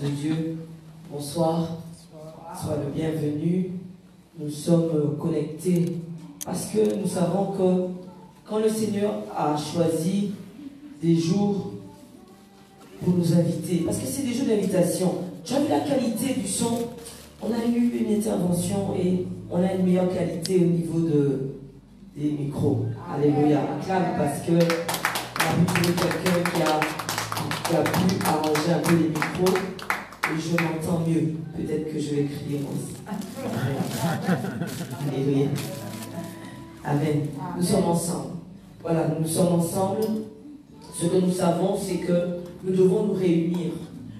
de Dieu, bonsoir, sois le bienvenu. Nous sommes connectés parce que nous savons que quand le Seigneur a choisi des jours pour nous inviter, parce que c'est des jours d'invitation, tu as vu la qualité du son, on a eu une intervention et on a une meilleure qualité au niveau des micros. Alléluia. Acclame parce que on a pu trouver quelqu'un qui a pu arranger un peu les micros et je m'entends mieux. Peut-être que je vais crier moi aussi. Alléluia. Amen. Nous sommes ensemble. Voilà, nous sommes ensemble. Ce que nous savons, c'est que nous devons nous réunir.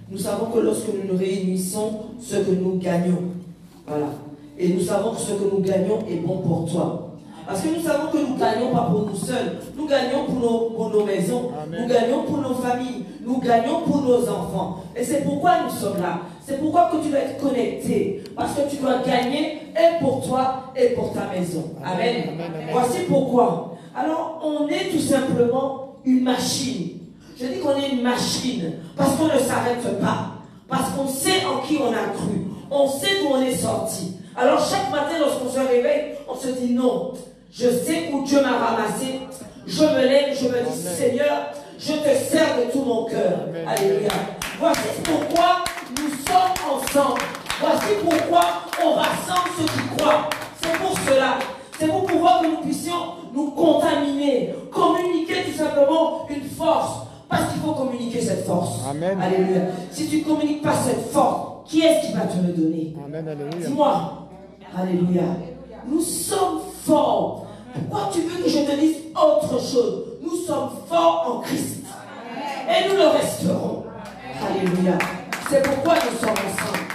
Nous savons que lorsque nous nous réunissons, ce que nous gagnons. Voilà. Et nous savons que ce que nous gagnons est bon pour toi. Parce que nous savons que nous ne gagnons pas pour nous seuls. Nous gagnons pour nos maisons. Amen. Nous gagnons pour nos familles. Nous gagnons pour nos enfants. Et c'est pourquoi nous sommes là. C'est pourquoi que tu dois être connecté. Parce que tu dois gagner et pour toi et pour ta maison. Amen. Amen. Voici pourquoi. Alors, on est tout simplement une machine. Je dis qu'on est une machine parce qu'on ne s'arrête pas. Parce qu'on sait en qui on a cru. On sait d'où on est sorti. Alors, chaque matin, lorsqu'on se réveille, on se dit non. Je sais où Dieu m'a ramassé. Je me lève, je me dis, Seigneur, je te sers de tout mon cœur. Alléluia. Voici pourquoi nous sommes ensemble. Voici pourquoi on rassemble ceux qui croient. C'est pour cela. C'est pour pouvoir que nous puissions nous contaminer, communiquer tout simplement une force. Parce qu'il faut communiquer cette force. Amen. Alléluia. Si tu ne communiques pas cette force, qui est-ce qui va te le donner? Amen. Alléluia. Dis-moi. Alléluia. Nous sommes forts. Pourquoi tu veux que je te dise autre chose? Nous sommes forts en Christ. Et nous le resterons. Alléluia. C'est pourquoi nous sommes ensemble.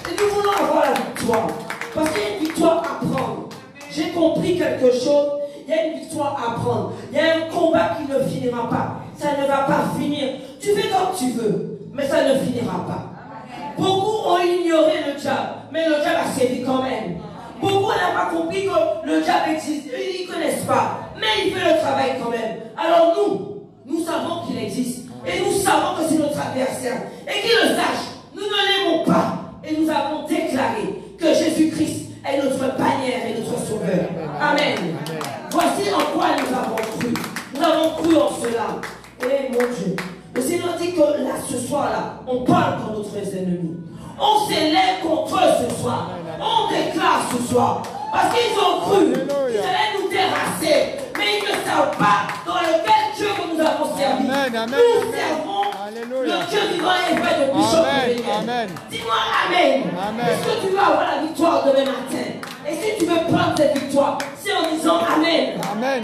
Et nous voulons avoir la victoire. Parce qu'il y a une victoire à prendre. J'ai compris quelque chose. Il y a une victoire à prendre. Il y a un combat qui ne finira pas. Ça ne va pas finir. Tu fais comme tu veux, mais ça ne finira pas. Beaucoup ont ignoré le diable, mais le diable a sévi quand même. Beaucoup n'ont pas compris que le diable existe. Ils ne connaissent pas, mais il fait le travail quand même. Alors nous savons qu'il existe. Et nous savons que c'est notre adversaire. Et qu'il le sache, nous ne l'aimons pas. Et nous avons déclaré que Jésus-Christ est notre bannière et notre sauveur. Amen. Voici en quoi nous avons cru. Nous avons cru en cela. Et mon Dieu, le Seigneur dit que là, ce soir-là, on parle contre notre ennemi. On s'élève contre eux ce soir. On déclare ce soir. Parce qu'ils ont cru qu'ils allaient nous terrasser. Mais ils ne savent pas dans lequel Dieu que nous avons servi. Nous servons le Dieu vivant et vrai depuis Amen. Dis-moi Amen. Est-ce que tu vas avoir la victoire demain matin? Et si tu veux prendre cette victoire, c'est en disant Amen. Amen.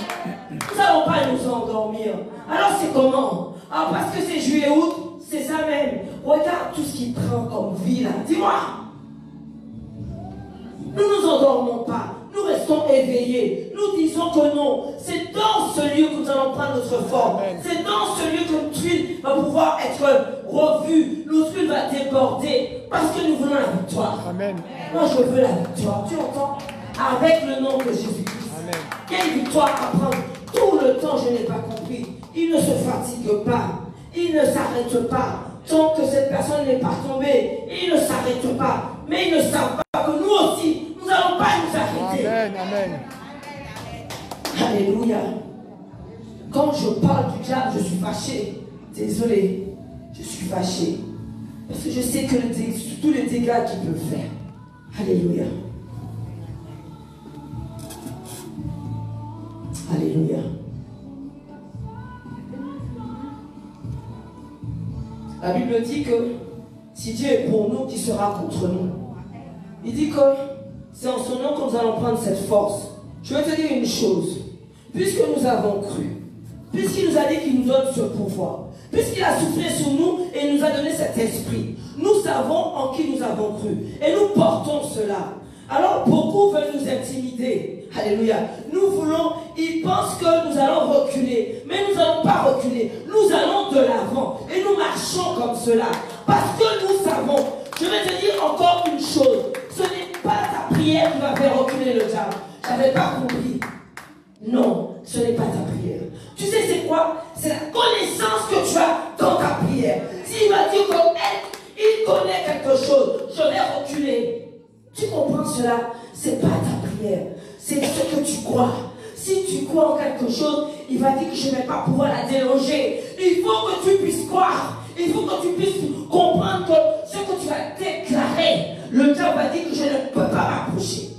Nous n'allons pas nous endormir. Alors c'est comment? Alors parce que c'est juillet, août, c'est ça même. Regarde tout ce qui prend comme vie là. Dis-moi. Nous ne nous endormons pas. Nous restons éveillés. Nous disons que non. C'est dans ce lieu que nous allons prendre notre forme. C'est dans ce lieu que notre huile va pouvoir être revue. Notre huile va déborder. Parce que nous voulons la victoire. Amen. Moi je veux la victoire. Tu entends? Avec le nom de Jésus-Christ. Quelle victoire à prendre? Tout le temps je n'ai pas compris. Il ne se fatigue pas. Il ne s'arrête pas. Tant que cette personne n'est pas tombée, il ne s'arrête pas. Mais ils ne savent pas que nous aussi, nous n'allons pas nous arrêter. Amen, amen. Alléluia. Quand je parle du diable, je suis fâché. Désolé, je suis fâché. Parce que je sais que tous les dégâts qu'il peut faire. Alléluia. Alléluia. La Bible dit que si Dieu est pour nous, qui sera contre nous? Il dit que c'est en son nom que nous allons prendre cette force. Je vais te dire une chose. Puisque nous avons cru, puisqu'il nous a dit qu'il nous donne ce pouvoir, puisqu'il a soufflé sur nous et nous a donné cet esprit, nous savons en qui nous avons cru. Et nous portons cela. Alors beaucoup veulent nous intimider. Alléluia. Nous voulons, ils pensent que nous allons reculer. Mais nous n'allons pas reculer. Nous allons de l'avant. Et nous marchons comme cela. Parce que nous savons. Je vais te dire encore une chose. Ce n'est pas ta prière qui va faire reculer le diable. Je n'avais pas compris. Non, ce n'est pas ta prière. Tu sais c'est quoi? C'est la connaissance que tu as dans ta prière. S'il va dire comme elle, il connaît quelque chose, je vais reculer. Tu comprends cela? C'est pas ta prière, c'est ce que tu crois. Si tu crois en quelque chose, il va dire que je ne vais pas pouvoir la déloger. Il faut que tu puisses croire. Il faut que tu puisses comprendre que ce que tu vas déclarer, le diable va dire que je ne peux pas m'approcher.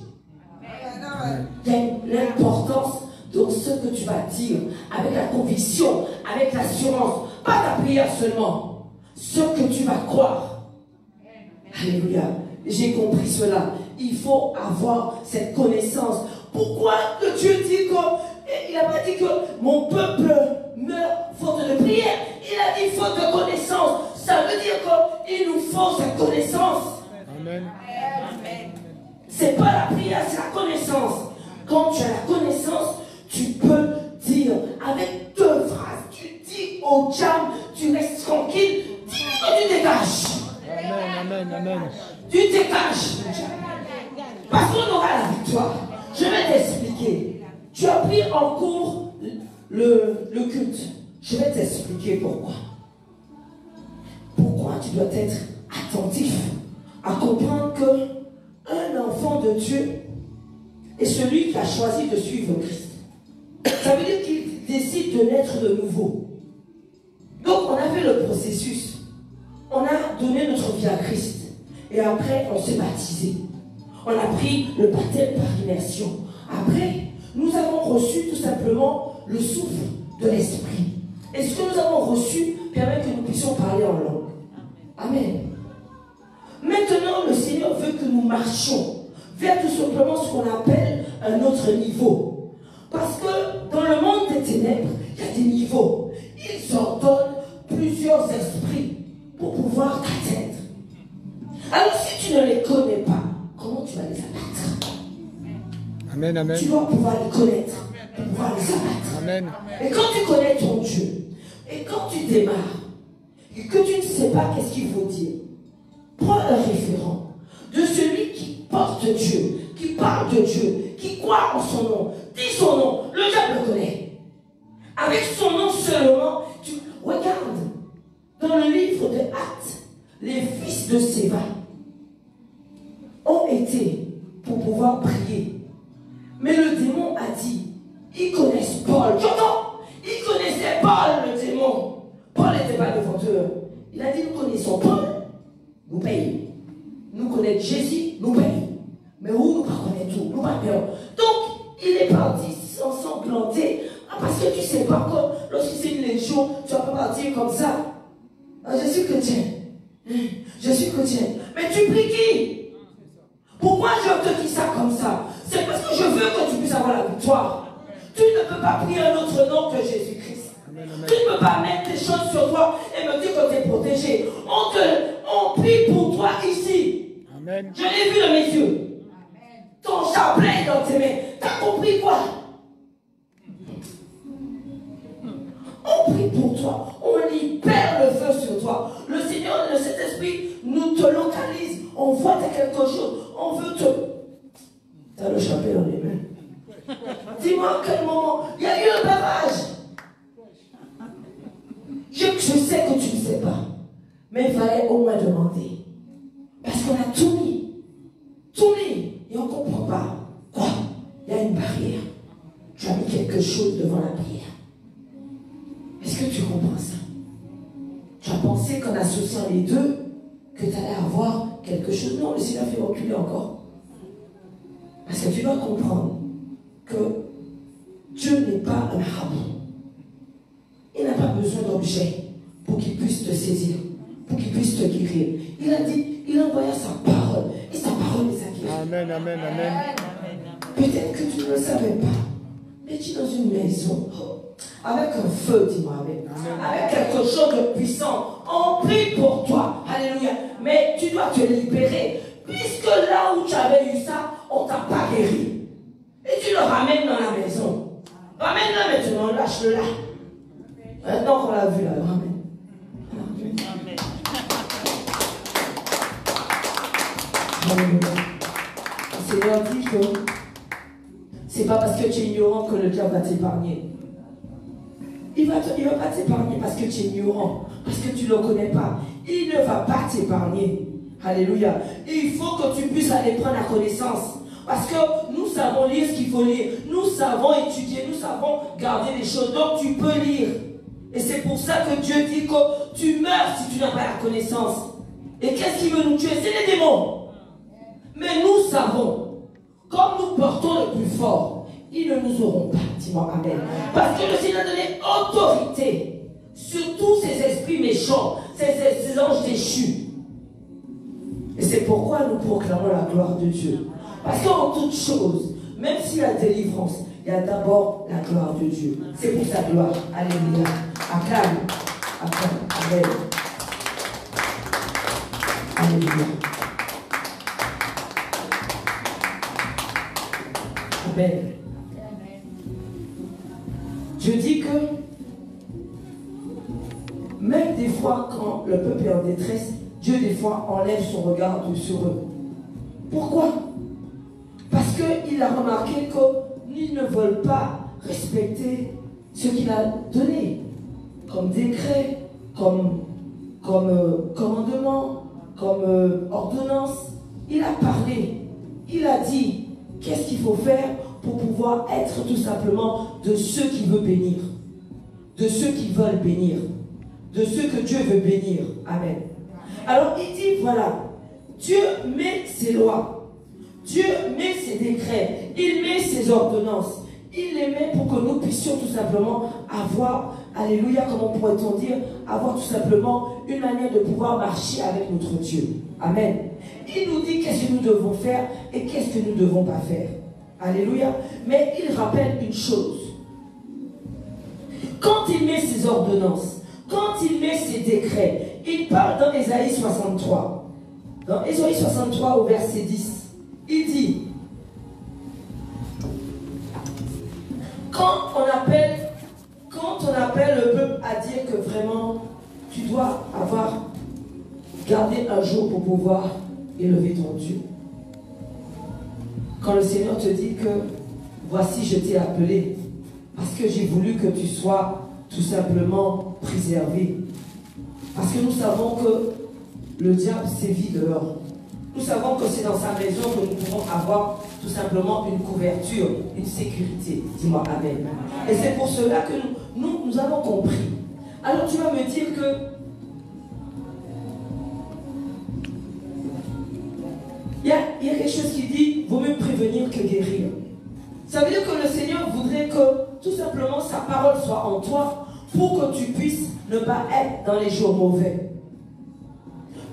Il y a l'importance dans ce que tu vas dire, avec la conviction, avec l'assurance, pas ta prière seulement, ce que tu vas croire. Alléluia. J'ai compris cela. Il faut avoir cette connaissance. Pourquoi que Dieu dit qu'il n'a pas dit que mon peuple meurt faute de prière. Il a dit faute de connaissance. Ça veut dire qu'il nous faut cette connaissance. Amen. C'est pas la prière, c'est la connaissance. Quand tu as la connaissance, tu peux dire avec 2 phrases. Tu dis au diable, tu restes tranquille. Dis-lui que tu dégages. Amen. Tu dégages. Parce qu'on aura la victoire. Je vais t'expliquer. Tu as pris en cours le culte. Je vais t'expliquer pourquoi. Pourquoi tu dois être attentif à comprendre qu'un enfant de Dieu est celui qui a choisi de suivre Christ. Ça veut dire qu'il décide de naître de nouveau. Donc on a fait le processus. On a donné notre vie à Christ. Et après, on s'est baptisé. On a pris le baptême par immersion. Après, nous avons reçu tout simplement le souffle de l'Esprit. Et ce que nous avons reçu permet que nous puissions parler en langue. Amen. Maintenant, le Seigneur veut que nous marchions vers tout simplement ce qu'on appelle un autre niveau. Parce que dans le monde des ténèbres, il y a des niveaux. Ils ordonnent plusieurs esprits pour pouvoir t'atteindre. Alors si tu ne les connais pas, comment tu vas les abattre? Amen. Tu dois pouvoir les connaître pour pouvoir les abattre. Amen. Et quand tu connais ton Dieu, et quand tu démarres, et que tu ne sais pas qu'est-ce qu'il faut dire, prends un référent de celui qui porte Dieu, qui parle de Dieu, qui croit en son nom. Dis son nom, le diable le connaît. Avec son nom seulement, tu regardes dans le livre de Actes, les fils de Séva ont été pour pouvoir prier. Mais le démon a dit, ils connaissent Paul. Tu entends? Ils connaissaient Paul, le démon. Paul n'était pas devant eux. Il a dit, nous connaissons Paul, nous payons. Nous connaissons Jésus, nous payons. Mais où nous ne connaissons tout, nous ne payons. Donc, il est parti ensanglanté. Parce que tu ne sais pas que lorsque c'est une légion, tu ne vas pas partir comme ça. Je suis chrétien. Je suis chrétien. Mais tu pries qui? Pourquoi je te dis ça comme ça? C'est parce que je veux que tu puisses avoir la victoire. Tu ne peux pas prier un autre nom que Jésus-Christ. Tu ne peux pas mettre des choses sur toi et me dire que tu es protégé. On prie pour toi ici. Amen. Je l'ai vu de mes yeux. Ton chapelet est dans tes mains. Tu as compris quoi? On prie pour toi. On libère le feu sur toi. Le Seigneur, le Saint-Esprit, nous te localise. On voit quelque chose. On veut te... Tu as le chapelet dans les mains. Dis-moi à quel moment. Il y a eu un barrage. Je sais que tu ne sais pas. Mais il fallait au moins demander. Parce qu'on a tout mis. Tout mis. Et on ne comprend pas. Quoi? Il y a une barrière. Tu as mis quelque chose devant la prière. Est-ce que tu comprends ça? Tu as pensé qu'en associant les deux, que tu allais avoir quelque chose? Non, le Seigneur fait reculer encore. Parce que tu dois comprendre que Dieu n'est pas un marabout. Il n'a pas besoin d'objets pour qu'il puisse te saisir, pour qu'il puisse te guérir. Il a dit, il envoya sa parole, et sa parole les a guéris. Amen. Peut-être que tu ne le savais pas, mais tu es dans une maison, avec un feu, dis-moi, avec quelque chose de puissant. On prie pour toi, alléluia, mais tu dois te libérer, puisque là où tu avais eu ça, on ne t'a pas guéri. Et tu le ramènes dans la maison. Ramène-le maintenant, lâche-le là. Maintenant qu'on l'a vu là, ramène. Amen. Le Seigneur dit que c'est pas parce que tu es ignorant que le diable va t'épargner. Il va pas t'épargner parce que tu es ignorant, parce que tu ne le connais pas. Il ne va pas t'épargner. Alléluia. Et il faut que tu puisses aller prendre la connaissance. Parce que nous savons lire ce qu'il faut lire. Nous savons étudier. Nous savons garder les choses. Donc tu peux lire. Et c'est pour ça que Dieu dit que tu meurs si tu n'as pas la connaissance. Et qu'est-ce qui veut nous tuer? C'est les démons. Mais nous savons, comme nous portons le plus fort, ils ne nous auront pas. Dis-moi amen. Parce que le Seigneur a donné autorité sur tous ces esprits méchants, ces anges déchus. Et c'est pourquoi nous proclamons la gloire de Dieu. Parce qu'en toute chose, même s'il y a délivrance, il y a d'abord la gloire de Dieu. C'est pour sa gloire. Alléluia. Acclame. Acclame. Amen. Alléluia. Amen. Je dis que même des fois quand le peuple est en détresse, Dieu des fois enlève son regard sur eux. Pourquoi? Parce qu'il a remarqué qu'ils ne veulent pas respecter ce qu'il a donné, comme décret, comme commandement, comme ordonnance. Il a parlé, il a dit qu'est-ce qu'il faut faire pour pouvoir être tout simplement de ceux qui veulent bénir, de ceux qui veulent bénir, de ceux que Dieu veut bénir. Amen. Alors il dit voilà, Dieu met ses lois, Dieu met ses décrets, il met ses ordonnances, il les met pour que nous puissions tout simplement avoir, alléluia, comment pourrait-on dire, avoir tout simplement une manière de pouvoir marcher avec notre Dieu. Amen. Il nous dit qu'est-ce que nous devons faire et qu'est-ce que nous ne devons pas faire. Alléluia. Mais il rappelle une chose. Quand il met ses ordonnances, quand il met ses décrets, il parle dans Ésaïe 63. Dans Ésaïe 63 au verset 10, il dit, quand on appelle le peuple à dire que vraiment tu dois avoir gardé un jour pour pouvoir élever ton Dieu. Quand le Seigneur te dit que voici je t'ai appelé parce que j'ai voulu que tu sois tout simplement préservé. Parce que nous savons que le diable sévit dehors. Nous savons que c'est dans sa maison que nous pouvons avoir tout simplement une couverture, une sécurité. Dis-moi amen. Et c'est pour cela que nous avons compris. Alors tu vas me dire que il y a quelque chose qui dit vaut mieux prévenir que guérir. Ça veut dire que le Seigneur voudrait que tout simplement sa parole soit en toi pour que tu puisses ne pas être dans les jours mauvais.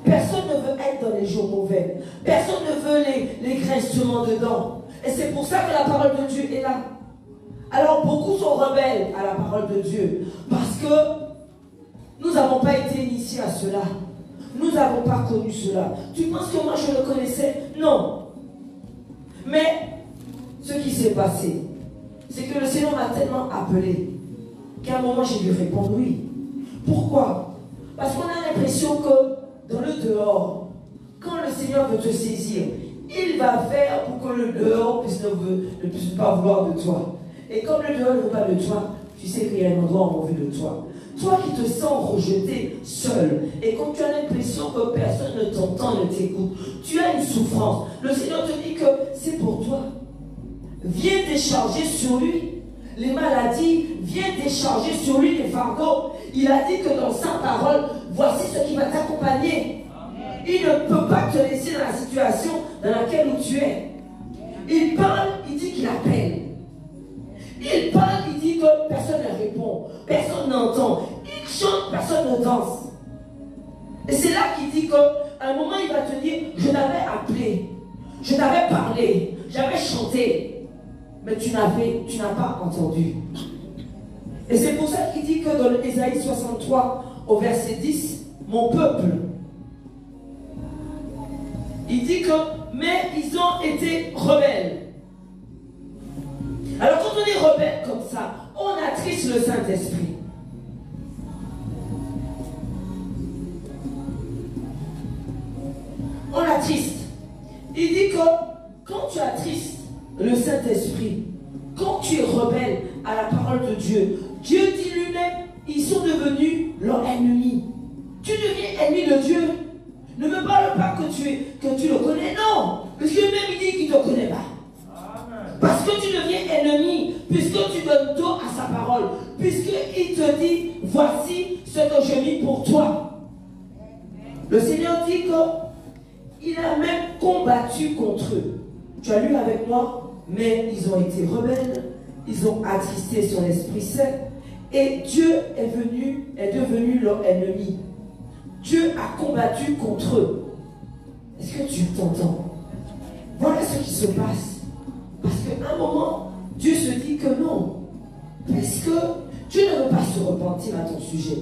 Personne ne veut être dans les jours mauvais. Personne ne veut les grincements dedans. Et c'est pour ça que la parole de Dieu est là. Alors beaucoup sont rebelles à la parole de Dieu. Parce que nous n'avons pas été initiés à cela. Nous n'avons pas connu cela. Tu penses que moi je le connaissais? Non. Mais ce qui s'est passé, c'est que le Seigneur m'a tellement appelé qu'à un moment j'ai dû répondre oui. Pourquoi? Parce qu'on a l'impression que dans le dehors, quand le Seigneur veut te saisir, il va faire pour que le dehors ne puisse pas vouloir de toi. Et comme le dehors ne veut pas de toi, tu sais qu'il y a un endroit où on veut de toi. Toi qui te sens rejeté, seul, et quand tu as l'impression que personne ne t'entend, ne t'écoute, tu as une souffrance. Le Seigneur te dit que c'est pour toi. Viens décharger sur lui les maladies, viens décharger sur lui les fardeaux. Il a dit que dans sa parole, voici ce qui va t'accompagner. Il ne peut pas te laisser dans la situation dans laquelle tu es. Il parle, il dit qu'il appelle. Il parle, il dit que personne ne répond, personne n'entend. Il chante, personne ne danse. Et c'est là qu'il dit qu'à un moment, il va te dire, je t'avais appelé, je t'avais parlé, j'avais chanté, mais tu n'as pas entendu. Et c'est pour ça qu'il dit que dans Ésaïe 63, au verset 10, mon peuple, il dit que, mais ils ont été rebelles. Alors quand on est rebelle comme ça, on attriste le Saint-Esprit. On attriste. Il dit que quand tu attristes le Saint-Esprit, quand tu es rebelle à la parole de Dieu, Dieu dit lui-même, ils sont devenus leur ennemi. Tu deviens ennemi de Dieu. Ne me parle pas que tu le connais, non. Parce que même il dit qu'il ne te connaît pas. Parce que tu deviens ennemi, puisque tu donnes dos à sa parole, puisqu'il te dit, voici ce que j'ai mis pour toi. Le Seigneur dit qu'il a même combattu contre eux. Tu as lu avec moi, mais ils ont été rebelles, ils ont attristé son Esprit Saint, et Dieu est devenu leur ennemi. Dieu a combattu contre eux. Est-ce que tu t'entends? Voilà ce qui se passe. Parce qu'à un moment, Dieu se dit que non. Parce que Dieu ne veut pas se repentir à ton sujet.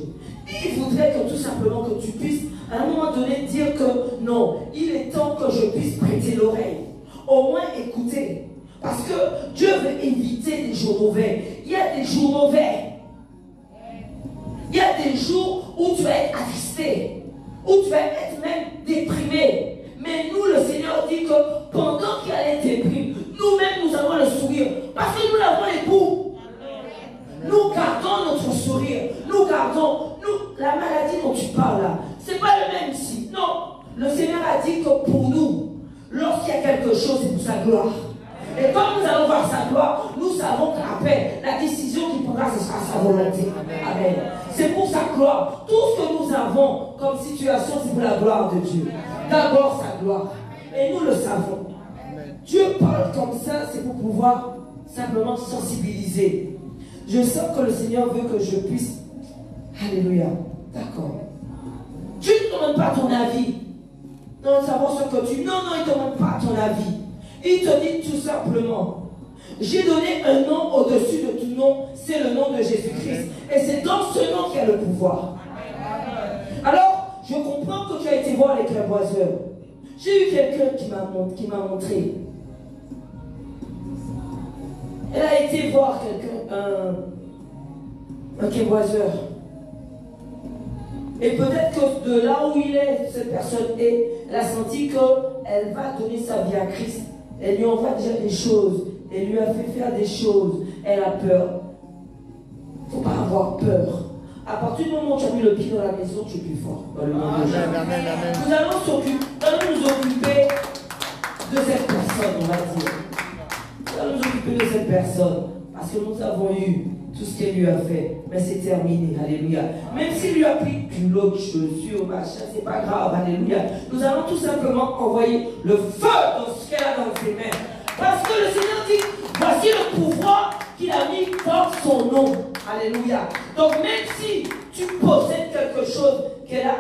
Il voudrait que tout simplement que tu puisses à un moment donné dire que non, il est temps que je puisse prêter l'oreille. Au moins écouter. Parce que Dieu veut éviter des jours mauvais. Il y a des jours mauvais. Il y a des jours où tu vas être attristé, où tu vas être même déprimé. Mais nous, le Seigneur dit que pendant qu'il y a les déprimes, nous-mêmes, nous avons le sourire. Parce que nous l'avons les bouts. Nous gardons notre sourire. Nous gardons. La maladie dont tu parles là, c'est pas le même ici. Non. Le Seigneur a dit que pour nous, lorsqu'il y a quelque chose, c'est pour sa gloire. Et comme nous allons voir sa gloire, nous savons qu'après, la décision qu'il prendra, ce sera sa volonté. Amen. C'est pour sa gloire. Tout ce que nous avons comme situation, c'est pour la gloire de Dieu. D'abord sa gloire. Et nous le savons. Dieu parle comme ça, c'est pour pouvoir simplement sensibiliser. Je sens que le Seigneur veut que je puisse. Alléluia. D'accord. Dieu ne te demande pas ton avis. Non, savoir ce que tu. Non, il ne te demande pas ton avis. Il te dit tout simplement, j'ai donné un nom au-dessus de tout nom, c'est le nom de Jésus-Christ. Et c'est dans ce nom qu'il y a le pouvoir. Alors, je comprends que tu as été voir les clairvoyeurs. J'ai eu quelqu'un qui m'a montré. Elle a été voir quelqu'un, un clairvoyeur. Et peut-être que de là où il est, cette personne est, elle a senti qu'elle va donner sa vie à Christ. Elle lui envoie déjà des choses. Elle lui a fait faire des choses. Elle a peur. Il ne faut pas avoir peur. À partir du moment où tu as mis le pied dans la maison, tu es plus fort. Dans le nom de Jésus. Nous allons nous occuper de cette personne, on va dire. Nous allons nous occuper de cette personne. Parce que nous avons eu tout ce qu'elle lui a fait. Mais c'est terminé. Alléluia. Même s'il lui a pris une autre chaussure, machin, c'est pas grave. Alléluia. Nous allons tout simplement envoyer le feu dans ce qu'elle a dans ses mains. Parce que le Seigneur dit, voici le pouvoir qu'il a mis dans son nom. Alléluia. Donc même si tu possèdes quelque chose qu'elle a,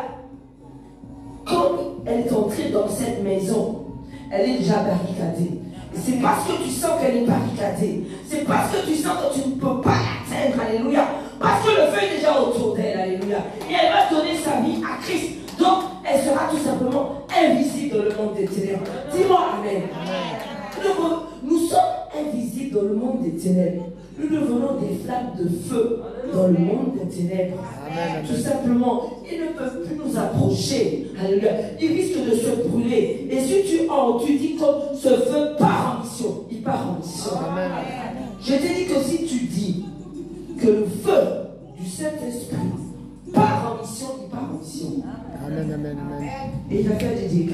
comme elle est entrée dans cette maison, elle est déjà barricadée. C'est parce que tu sens qu'elle est barricadée. C'est parce que tu sens que tu ne peux pas l'atteindre. Alléluia. Parce que le feu est déjà autour d'elle. Alléluia. Et elle va donner sa vie à Christ. Donc, elle sera tout simplement invisible dans le monde des ténèbres. Dis-moi Amen. Nous sommes invisibles dans le monde des ténèbres. Nous devenons des flammes de feu dans le monde des ténèbres. Amen. Tout simplement, ils ne peuvent plus nous approcher. Alléluia. Ils risquent de se brûler. Et si tu dis que ce feu part en mission, il part en mission. Amen. Je t'ai dit que si tu dis que le feu du Saint-Esprit part en mission, il part en mission. Amen, amen, amen. Et il va faire des dégâts.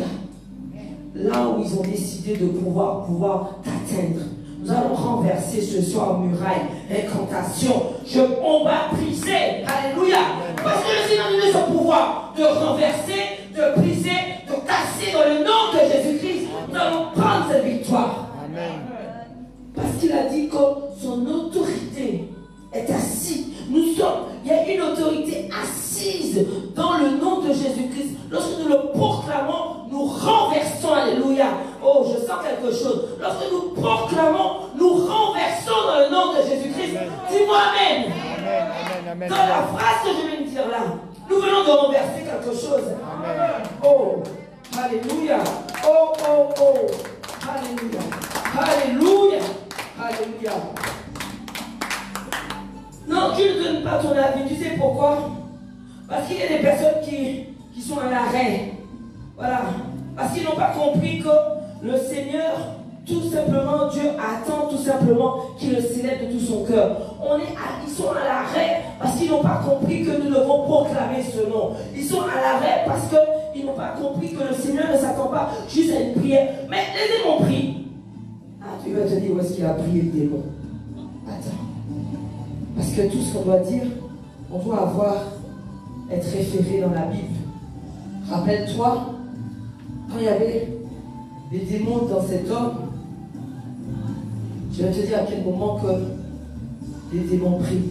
Là où ils ont décidé de pouvoir t'atteindre. Nous allons renverser ce soir muraille, incantation. On va briser. Alléluia. Parce que le Seigneur nous donne ce pouvoir de renverser, de briser, de casser dans le nom de Jésus-Christ. Nous allons prendre cette victoire. Amen. Parce qu'il a dit que son autorité est assise. Il y a une autorité assise dans le nom de Jésus-Christ. Lorsque nous le proclamons, nous renversons. Alléluia. Oh, je sens quelque chose. Lorsque nous proclamons, nous renversons dans le nom de Jésus-Christ. Dis-moi Amen. Amen, amen, amen. Dans la phrase que je viens de dire là, nous venons de renverser quelque chose. Amen. Oh, alléluia. Oh, oh, oh. Alléluia. Alléluia. Alléluia. Non, tu ne donnes pas ton avis. Tu sais pourquoi? Parce qu'il y a des personnes qui sont à l'arrêt. Voilà. Parce qu'ils n'ont pas compris que le Seigneur, tout simplement, Dieu attend tout simplement qu'il le célèbre de tout son cœur. Ils sont à l'arrêt parce qu'ils n'ont pas compris que nous devons proclamer ce nom. Ils sont à l'arrêt parce qu'ils ils n'ont pas compris que le Seigneur ne s'attend pas juste à une prière. Mais les démons prient. Ah, tu vas te dire où est-ce qu'il a prié le démon. Attends. Parce que tout ce qu'on doit dire, on doit être référé dans la Bible. Rappelle-toi, quand il y avait des démons dans cet homme, je vais te dire à quel moment que les démons prient.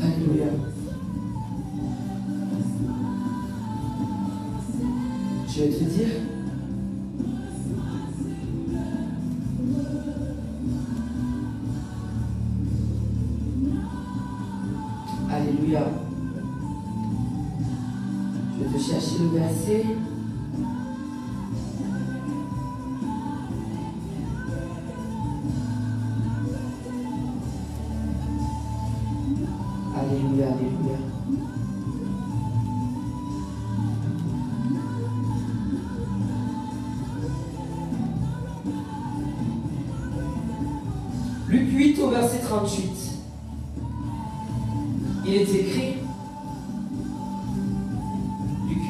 Alléluia. Je vais te dire. Alléluia. Je vais te chercher le verset. Alléluia, alléluia. Luc 8 au verset 38. Il est écrit, Luc 8,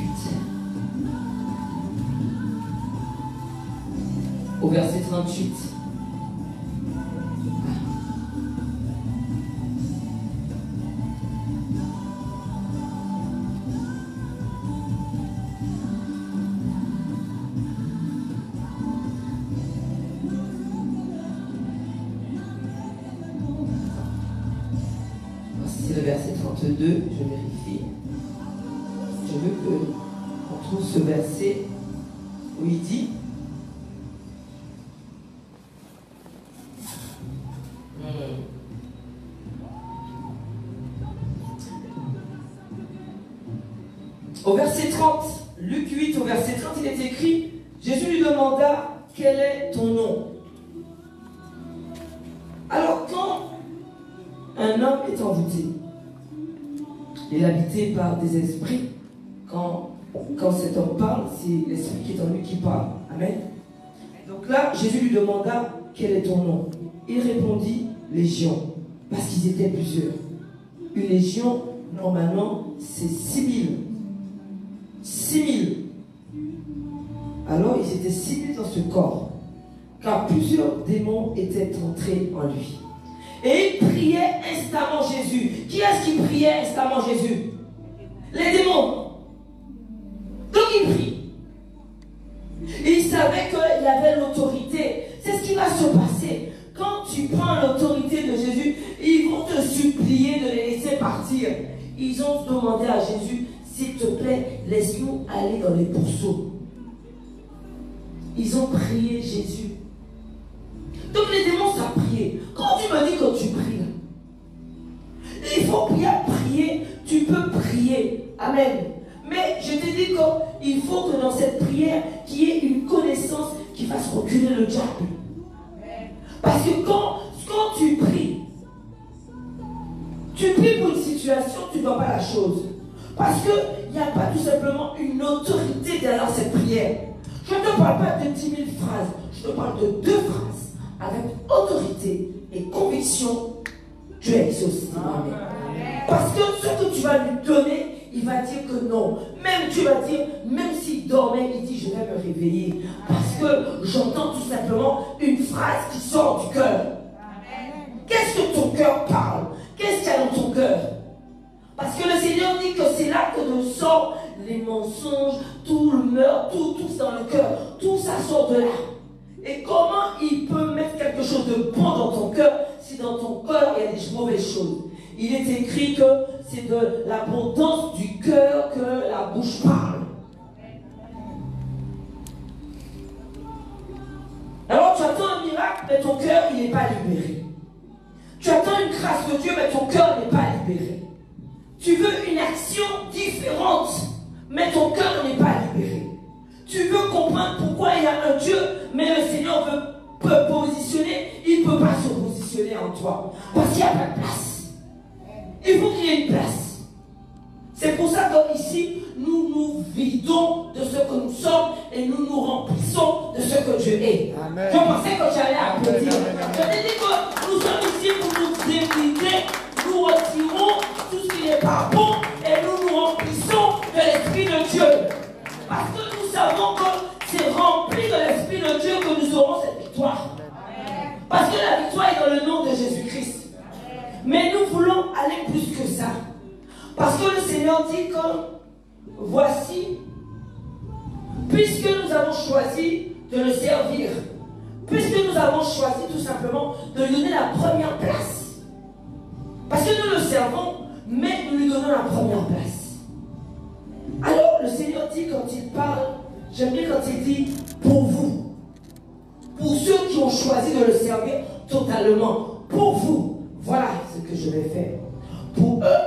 au verset 38. C'est le verset 32, je vérifie. Je veux qu'on trouve ce verset où il dit au verset 30, Luc 8 au verset 30, il est écrit, Jésus lui demanda, quel est ton nom? Alors quand un homme est envoûté, il est habité par des esprits. Quand cet homme parle, c'est l'esprit qui est en lui qui parle. Amen. Donc là, Jésus lui demanda, quel est ton nom? Il répondit, Légion, parce qu'ils étaient plusieurs. Une légion, normalement, c'est 6000. 6000. Alors, ils étaient 6000 dans ce corps, car plusieurs démons étaient entrés en lui. Et il priait instamment Jésus. Qui est-ce qui priait instamment Jésus? Les démons. Donc il prie. Et il savait qu'il avait l'autorité. C'est ce qui va se passer. Quand tu prends l'autorité de Jésus, ils vont te supplier de les laisser partir. Ils ont demandé à Jésus, s'il te plaît, laisse-nous aller dans les pourceaux. Ils ont prié Jésus. Donc les démons savent prier. Quand tu me dis que tu pries, il faut bien prier, tu peux prier. Amen. Mais je te dis qu'il faut que dans cette prière, qu'il y ait une connaissance qui fasse reculer le diable. Parce que quand tu pries pour une situation, tu ne vois pas la chose. Parce qu'il n'y a pas tout simplement une autorité derrière cette prière. Je ne te parle pas de 10 000 phrases, je te parle de 2 phrases. Avec autorité et conviction, tu es exaucé. Parce que ce que tu vas lui donner, il va dire que non. Même tu vas dire, même s'il dormait, il dit je vais me réveiller. Parce que j'entends tout simplement une phrase qui sort du cœur. Qu'est-ce que ton cœur parle? Qu'est-ce qu'il y a dans ton cœur? Parce que le Seigneur dit que c'est là que nous sortent les mensonges, tout le meurtre, tout dans le cœur. Tout ça sort de là. Et comment il peut mettre quelque chose de bon dans ton cœur si dans ton cœur il y a des mauvaises choses? Il est écrit que c'est de l'abondance du cœur que la bouche parle. Alors tu attends un miracle, mais ton cœur il n'est pas libéré. Tu attends une grâce de Dieu, mais ton cœur n'est pas libéré. Tu veux une action différente, mais ton cœur n'est pas libéré. Tu veux comprendre pourquoi il y a un Dieu, mais le Seigneur peut positionner, il ne peut pas se positionner en toi. Parce qu'il n'y a pas de place. Il faut qu'il y ait une place. C'est pour ça qu'ici, nous nous vidons de ce que nous sommes et nous nous remplissons de ce que Dieu est. Amen. Je pensais que j'allais applaudir. Je t'ai dit que nous sommes ici pour nous dévider, nous retirons tout ce qui n'est pas bon et nous nous aurons cette victoire. Parce que la victoire est dans le nom de Jésus-Christ. Mais nous voulons aller plus que ça. Parce que le Seigneur dit que voici, puisque nous avons choisi de le servir, puisque nous avons choisi tout simplement de lui donner la première place. Parce que nous le servons, mais nous lui donnons la première place. Alors le Seigneur dit quand il parle, j'aime bien quand il dit pour vous, pour ceux qui ont choisi de le servir totalement, pour vous, voilà ce que je vais faire. Pour eux,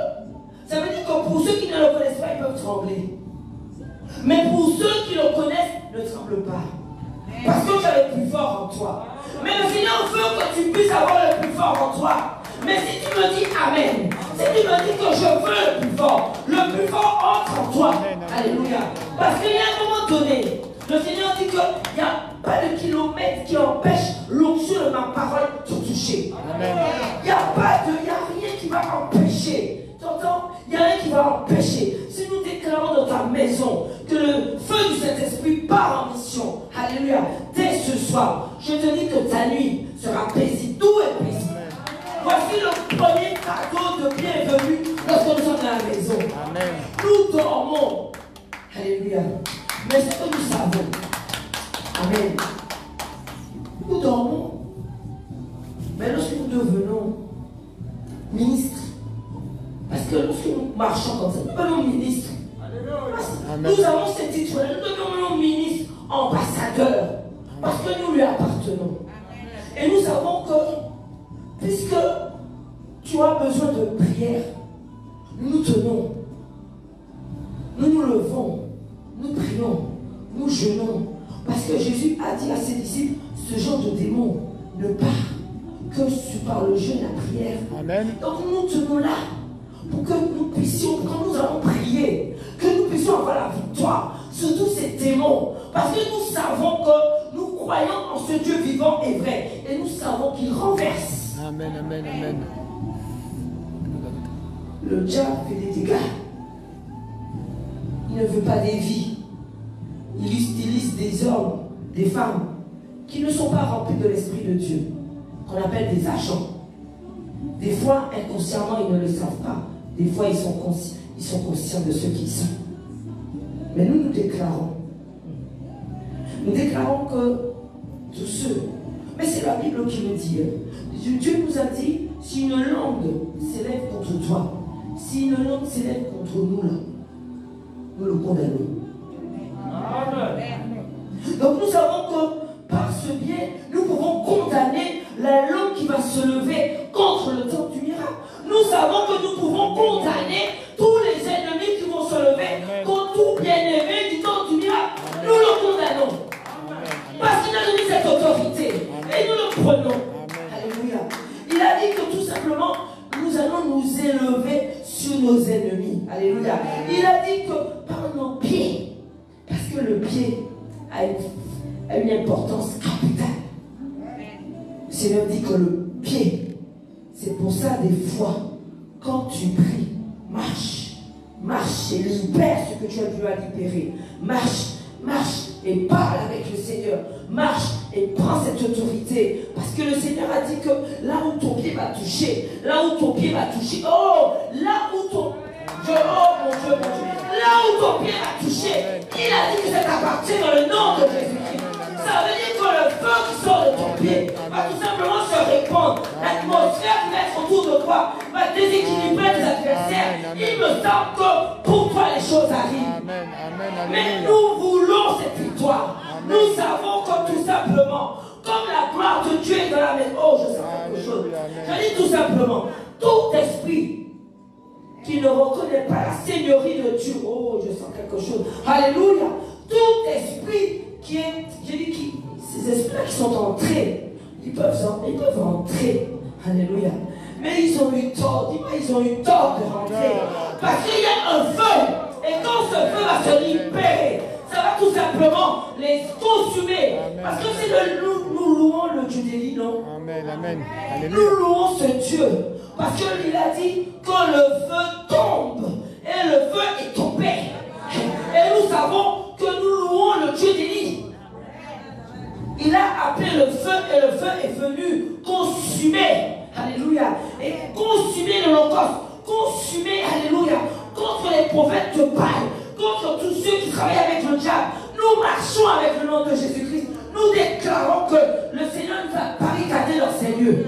ça veut dire que pour ceux qui ne le connaissent pas, ils peuvent trembler. Mais pour ceux qui le connaissent, ne tremble pas. Parce que tu as le plus fort en toi. Mais le Seigneur veut que tu puisses avoir le plus fort en toi. Mais si tu me dis Amen, si tu me dis que je veux le plus fort entre en toi. Alléluia. Parce qu'il y a un moment donné, le Seigneur dit qu'il n'y a pas de kilomètre qui empêche l'onction de ma parole de toucher. Il n'y a rien qui va empêcher. T'entends? Il n'y a rien qui va empêcher. Si nous déclarons dans ta maison que le feu du Saint-Esprit part en mission, alléluia, dès ce soir, je te dis que ta nuit sera paisible. Tout est paisible. Voici le premier cadeau de bienvenue lorsque nous sommes dans la maison. Amen. Nous dormons. Alléluia. Mais ce que nous savons, amen, nous dormons. Mais lorsque nous devenons ministres, parce que lorsque nous marchons comme ça, nous devenons ministres. Amen. Nous avons ce titre, nous devenons ministres, ambassadeurs, parce que nous lui appartenons. Et nous savons que, puisque tu as besoin de prière, nous tenons, nous nous levons, nous prions, nous jeûnons. Parce que Jésus a dit à ses disciples, ce genre de démon ne part que par le jeûne et la prière. Amen. Donc nous tenons là pour que nous puissions, quand nous allons prier, que nous puissions avoir la victoire sur tous ces démons. Parce que nous savons que nous croyons en ce Dieu vivant et vrai. Et nous savons qu'il renverse. Amen, amen, amen. Le diable fait des dégâts. Il ne veut pas des vies. Il utilise des hommes, des femmes qui ne sont pas remplis de l'Esprit de Dieu, qu'on appelle des agents. Des fois, inconsciemment, ils ne le savent pas. Des fois, ils sont conscients de ce qu'ils sont. Mais nous déclarons. Nous déclarons que tous ceux, mais c'est la Bible qui le dit. Dieu nous a dit, si une langue s'élève contre toi, si une langue s'élève contre nous, là, nous le condamnons. Donc nous savons que par ce biais, nous pouvons condamner la langue qui va se lever contre le temps du miracle. Nous savons que nous pouvons condamner tous les ennemis qui vont se lever contre tout bien-aimé du temps du miracle. Nous le condamnons. Parce qu'il a donné cette autorité. Et nous le prenons. Alléluia. Il a dit que tout simplement, nous allons nous élever sur nos ennemis. Alléluia. Il a dit que par nos pieds, parce que le pied a une importance capitale. Le Seigneur dit que le pied, c'est pour ça des fois, quand tu pries, marche, marche et libère ce que tu as dû à libérer. Marche, marche et parle avec le Seigneur. Marche et prends cette autorité. Parce que le Seigneur a dit que là où ton pied va toucher, là où ton pied va toucher, oh, là où ton... oh mon Dieu, là où ton pied va toucher, il a dit que ça t'appartient dans le nom de Jésus-Christ. Ça veut dire que le feu qui sort de ton pied va tout simplement se répandre. L'atmosphère qui va être autour de toi va déséquilibrer tes adversaires. Il me semble que pour toi les choses arrivent. Mais nous voulons cette victoire. Nous savons que tout simplement, comme la gloire de Dieu est dans la maison. Oh, je sens quelque chose. Je dis tout simplement, tout esprit qui ne reconnaît pas la seigneurie de Dieu. Oh, je sens quelque chose. Alléluia. Tout esprit qui est, ces esprits-là qui sont entrés, ils peuvent entrer. Alléluia. Mais ils ont eu tort. Dis-moi, ils ont eu tort de rentrer. Parce qu'il y a un feu. Et quand ce feu va se libérer, ça va tout simplement les consumer. Amen. Parce que c'est nous louons le Dieu des lits, non? Amen, amen. Alléluia. Nous louons ce Dieu. Parce qu'il a dit que le feu tombe. Et le feu est tombé. Et nous savons que nous louons le Dieu des lits. Il a appelé et le feu est venu consumer, alléluia, et consumer l'Holocauste, consumer, alléluia, contre les prophètes de Baal, contre tous ceux qui travaillent avec le diable. Nous marchons avec le nom de Jésus-Christ. Nous déclarons que le Seigneur nous a barricadés dans ces lieux.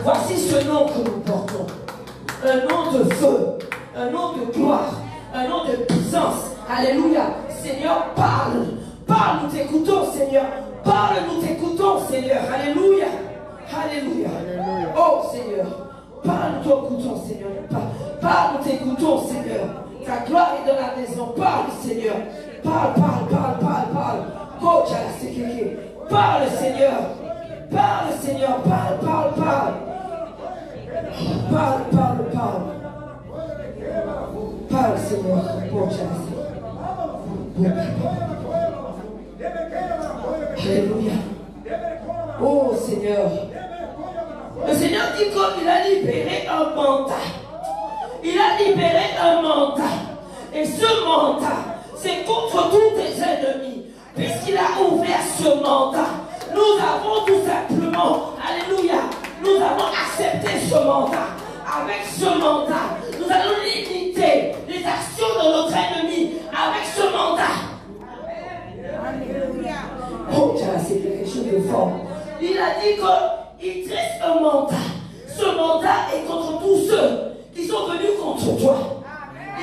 Voici ce nom que nous portons. Un nom de feu, un nom de gloire, un nom de puissance. Alléluia. Seigneur, parle. Parle, nous t'écoutons, Seigneur. Parle, nous t'écoutons, Seigneur. Alléluia. Alléluia. Oh, Seigneur. Parle, nous t'écoutons, Seigneur. Parle, nous t'écoutons, Seigneur. Ta gloire est dans la maison. Parle, Seigneur. Parle. Oh, Tchalasekeke. Parle, Seigneur. Parle, Seigneur. Parle. Parle, Seigneur. Oh, Tchalasekeke. Alléluia. Oh, Seigneur. Le Seigneur dit qu'il a libéré un mandat. Il a libéré un mandat. Et ce mandat, c'est contre tous tes ennemis. Puisqu'il a ouvert ce mandat, nous avons tout simplement, alléluia, nous avons accepté ce mandat. Avec ce mandat, nous allons limiter les actions de notre ennemi. Avec ce mandat. Oh, c'est quelque chose de fort. Il a dit qu'il dresse un mandat. Ce mandat est contre tous ceux qui sont venus contre toi.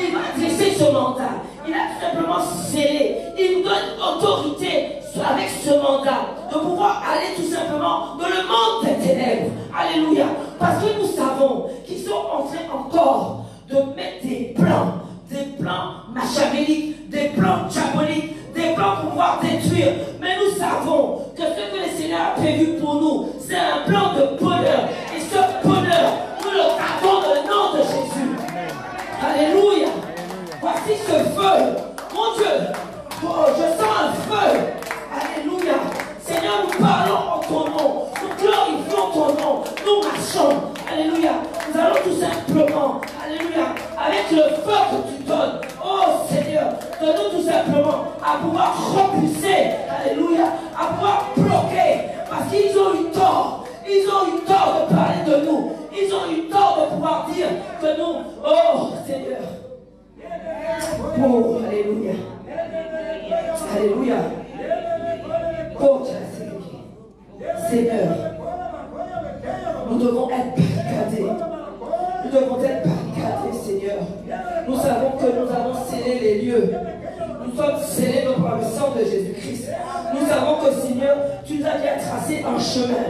Il va dresser ce mandat. Il a tout simplement scellé. Il nous donne autorité avec ce mandat de pouvoir aller tout simplement dans le monde des ténèbres. Alléluia. Parce que nous savons qu'ils sont en train encore de mettre des plans machiavéliques, des plans diaboliques, des plans pour pouvoir détruire. Mais nous savons que ce que le Seigneur a prévu pour nous, c'est un plan de bonheur. Et ce bonheur, nous le gardons dans le nom de Jésus. Alléluia. Voici ce feu. Mon Dieu. Oh, je sens un feu. Alléluia. Seigneur, nous parlons en ton nom. Nous glorifions ton nom. Nous marchons. Alléluia. Nous allons tout simplement, alléluia, avec le feu que tu donnes. Oh Seigneur, donne-nous tout simplement à pouvoir repousser. Alléluia. À pouvoir bloquer. Parce qu'ils ont eu tort. Ils ont eu tort de parler de nous. Ils ont eu tort de pouvoir dire que nous, oh Seigneur. Oh, alléluia. Alléluia. Oh, Seigneur. Nous devons être barricadés. Nous devons être barricadés, Seigneur. Nous savons que nous avons scellé les lieux. Nous sommes scellés par le sang de Jésus-Christ. Nous savons que, Seigneur, tu nous as déjà tracé un chemin.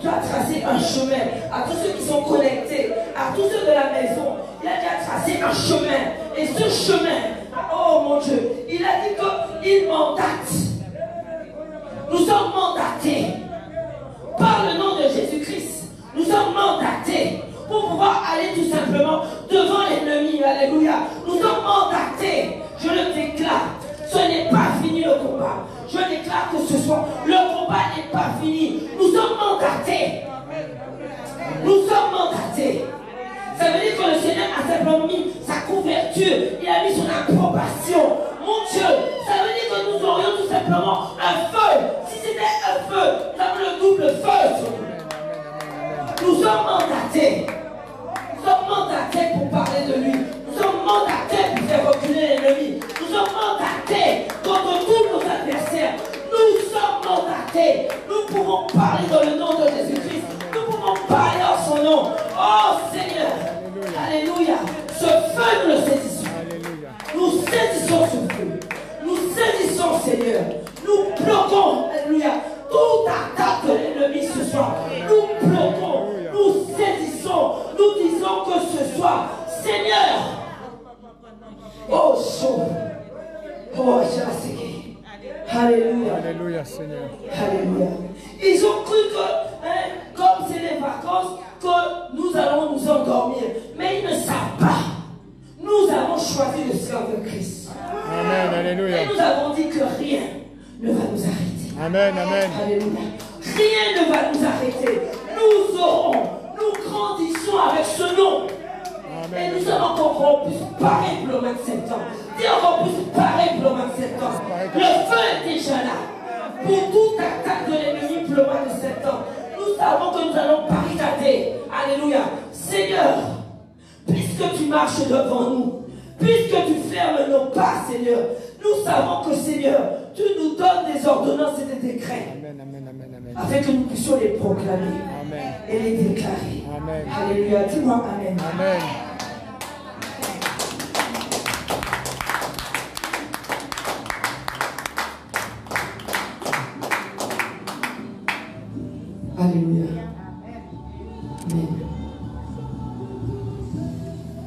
Tu as tracé un chemin à tous ceux qui sont connectés, à tous ceux de la maison. Il a déjà tracé un chemin. Et ce chemin, oh mon Dieu, il a dit qu'il mandate. Nous sommes mandatés par le nom de Jésus-Christ. Nous sommes mandatés pour pouvoir aller tout simplement devant l'ennemi. Alléluia. Nous sommes mandatés. Je le déclare. Ce n'est pas fini le combat. Je déclare que ce soir, le combat n'est pas fini. Nous sommes mandatés. Nous sommes mandatés. Ça veut dire que le Seigneur a simplement mis sa couverture. Il a mis son approbation. Mon Dieu, ça veut dire que nous aurions tout simplement un feu. Si c'était un feu, nous avons le double feu sur nous. Nous sommes mandatés. Nous sommes mandatés pour parler de lui. Nous sommes mandatés pour faire reculer l'ennemi. Nous sommes mandatés contre tous nos adversaires. Nous sommes mandatés. Nous pouvons parler dans le nom de Jésus-Christ. Nous pouvons parler en son nom. Oh Seigneur. Alléluia. Ce feu, nous le saisissons. Nous saisissons ce feu. Nous saisissons, Seigneur. Nous bloquons, alléluia, toute attaque de l'ennemi ce soir. Nous bloquons. Nous saisissons. Nous disons que ce soir, Seigneur. Oh, chaud. Oh, Jésus. Alléluia. Alléluia, Seigneur. Alléluia. Ils ont cru que, comme c'est les vacances, que nous allons nous endormir. Mais ils ne savent pas. Nous avons choisi le servir Christ. Amen. Alléluia. Et nous avons dit que rien ne va nous arrêter. Amen. Amen. Alléluia. Rien ne va nous arrêter. Nous aurons, nous grandissons avec ce nom. Amen. Et nous sommes encore plus parés pour le 27 ans. Dis encore plus parés pour le 27 ans. Le feu est déjà là. Pour toute attaque de l'ennemi que nous allons barricader. Alléluia. Seigneur, puisque tu marches devant nous, puisque tu fermes nos pas, Seigneur, nous savons que, Seigneur, tu nous donnes des ordonnances et des décrets. Amen, amen, amen, amen. Afin que nous puissions les proclamer. Amen. Et les déclarer. Amen. Alléluia. Dis-moi Amen. Amen. Alléluia. Amen.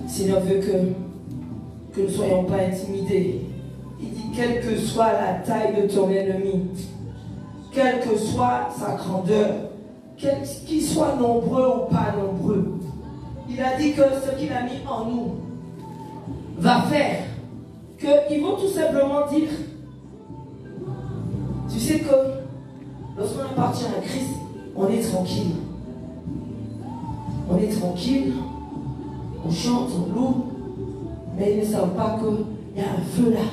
Seigneur veut que nous ne soyons pas intimidés. Il dit, quelle que soit la taille de ton ennemi, quelle que soit sa grandeur, qu'il soit nombreux ou pas nombreux, il a dit que ce qu'il a mis en nous va faire qu'ils vont tout simplement dire, tu sais que lorsqu'on appartient à Christ, on est tranquille. On est tranquille, on chante, on loue, mais ils ne savent pas qu'il y a un feu là.